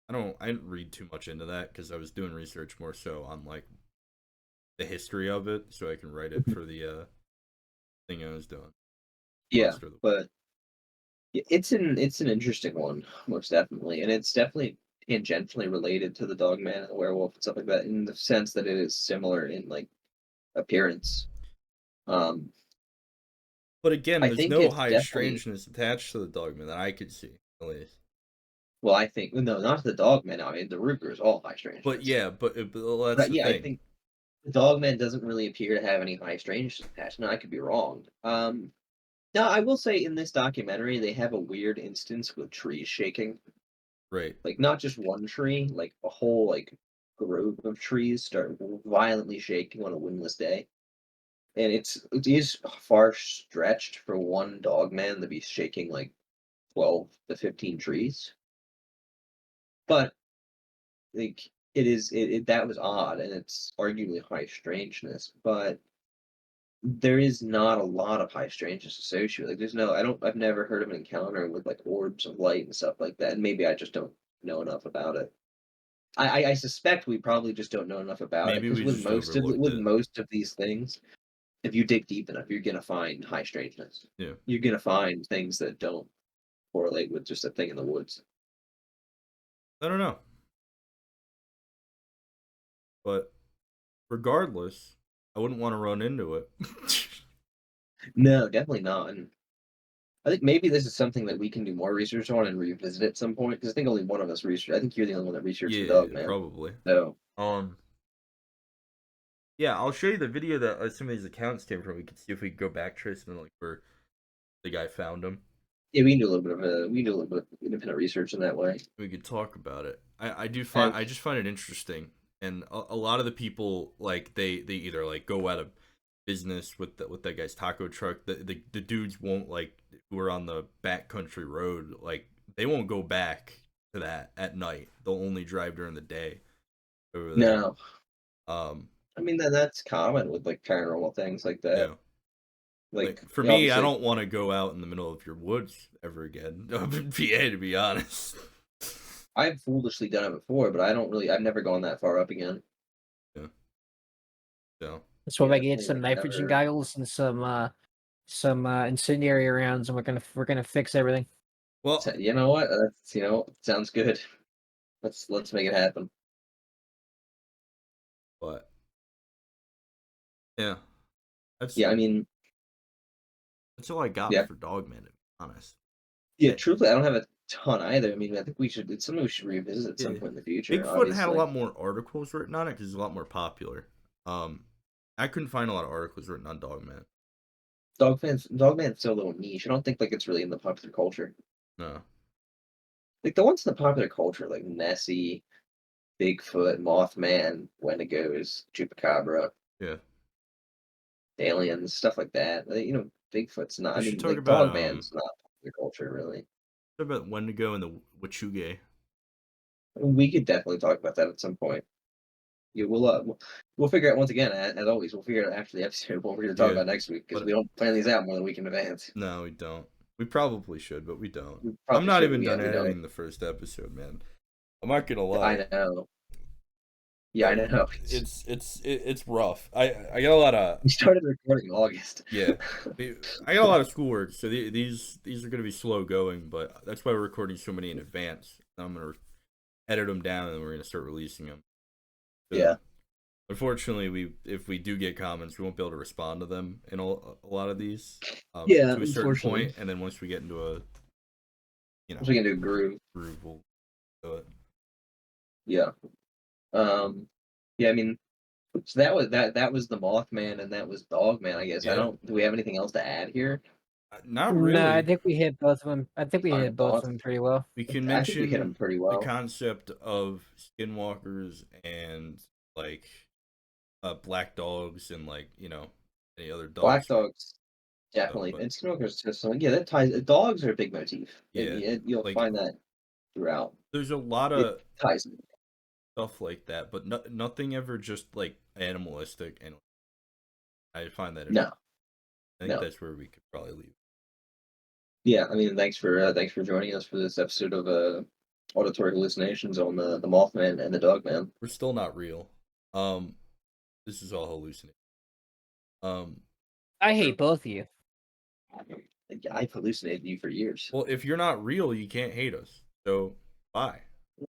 I didn't read too much into that because I was doing research more so on like the history of it, so I can write it for the thing I was doing. yeah, Monster of the but it's an interesting one, most definitely, and it's definitely tangentially related to the Dogman and the werewolf and stuff like that, in the sense that it is similar in like appearance. Um, But again, I there's think no it's high definitely strangeness attached to the dogma that I could see, at least. well, I think no, not the Dogman. I mean, the Ruger is all high But strangeness. yeah, but that's But the yeah, I thing. think the Dogman doesn't really appear to have any high strangeness attached. No, I could be wrong. No, I will say in this documentary they have a weird instance with trees shaking. Right. Like not just one tree, like a whole like grove of trees start violently shaking on a windless day. And it is far stretched for one dog man to be shaking like 12 to 15 trees. But like that was odd and it's arguably high strangeness, but there is not a lot of high strangeness associated. Like there's no I've never heard of an encounter with like orbs of light and stuff like that. And maybe I just don't know enough about it. I suspect we probably just don't know enough about it Maybe because we just overlooked with it. most of these things, if you dig deep enough, you're gonna find high strangeness. Yeah. You're gonna find things that don't correlate with just a thing in the woods. I don't know. But regardless, I wouldn't want to run into it. No, definitely not. And I think maybe this is something that we can do more research on and revisit at some point. Because I think only one of us researched. I think you're the only one that researched the dog, Yeah, man. probably. So Um yeah, I'll show you the video that some of these accounts came from. We can see if we can go back tracing like where the guy found them. yeah, we can do a little bit of independent research in that way. We could talk about it. I do find And I just find it interesting, and a lot of the people like they either like go out of business with that guy's taco truck. The dudes won't like who are on the backcountry road, like they won't go back to that at night. They'll only drive during the day over there. no, Um, I mean that's common with like paranormal things like that. yeah. Like Like for me, I obviously, don't want to go out in the middle of your woods ever again up in PA, to be honest. I've foolishly done it before, but I've never gone that far up again. Yeah. So That's why Yeah, I get definitely some like nitrogen never. goggles and some incendiary rounds, and we're gonna fix everything. well, So, you know what? That's sounds good. Let's make it happen. but yeah, that's Yeah, I mean, that's all I got yeah, for Dogman, to be honest. yeah. Eh, Truthfully, I don't have a ton either. I mean, I think we should. It's something we should revisit at some yeah. point in the future. Bigfoot had a Obviously, lot more articles written on it because it's a lot more popular. Um, I couldn't find a lot of articles written on Dogman. Dogman's still a little niche. I don't think like it's really in the popular culture. No. Like the ones in the popular culture, like Nessie, Bigfoot, Mothman, Wendigos, Chupacabra, Yeah. aliens, stuff like that. Bigfoot's not. I We should mean, talk like about Dogman's not popular culture really. Wendigo and the Wachuge. We could definitely talk about that at some point. Yeah, we'll figure out once again, as always, we'll figure it out after the episode what we're going to talk Yeah. about next week because But we don't plan these out more than a week in advance. no, we don't. We probably should, but we don't. We I'm probably not should, but even yeah, done we don't. editing the first episode, man. I'm not gonna I lie. know. Yeah, I know. It's rough. I got a lot of We started recording in August. yeah. I got a lot of schoolwork, so these are gonna be slow going, but that's why we're recording so many in advance. I'm gonna edit them down, and then we're gonna start releasing them. So, Yeah. unfortunately, if we do get comments, we won't be able to respond to them in a lot of these. Yeah, To a certain unfortunately. point, and then once we get into a So we can do a groove. groove, we'll do it. Yeah. Um, yeah, I mean, so that was the Mothman and that was Dogman, I guess. I Yeah, don't. Do we have anything else to add here? not No, I really. think we hit both of them. I think we Final hit both of thoughts. them pretty well. We can I think we hit mention them pretty the well. concept of skinwalkers and like black dogs and like any other Black dogs dogs, stuff. definitely, But and Skinwalker's just something. Yeah, that ties. Dogs are a big motif. yeah, You'll like find that throughout. there's a lot It of ties in. stuff like that, but nothing ever just like animalistic, and I find that No, I think no. that's where we could probably leave. Yeah, I mean, thanks for joining us for this episode of Auditory Hallucinations on the Mothman and the Dogman. We're still not real. Um, this is all hallucinating. I hate both of you. I've hallucinated you for years. Well, if you're not real, you can't hate us. So bye.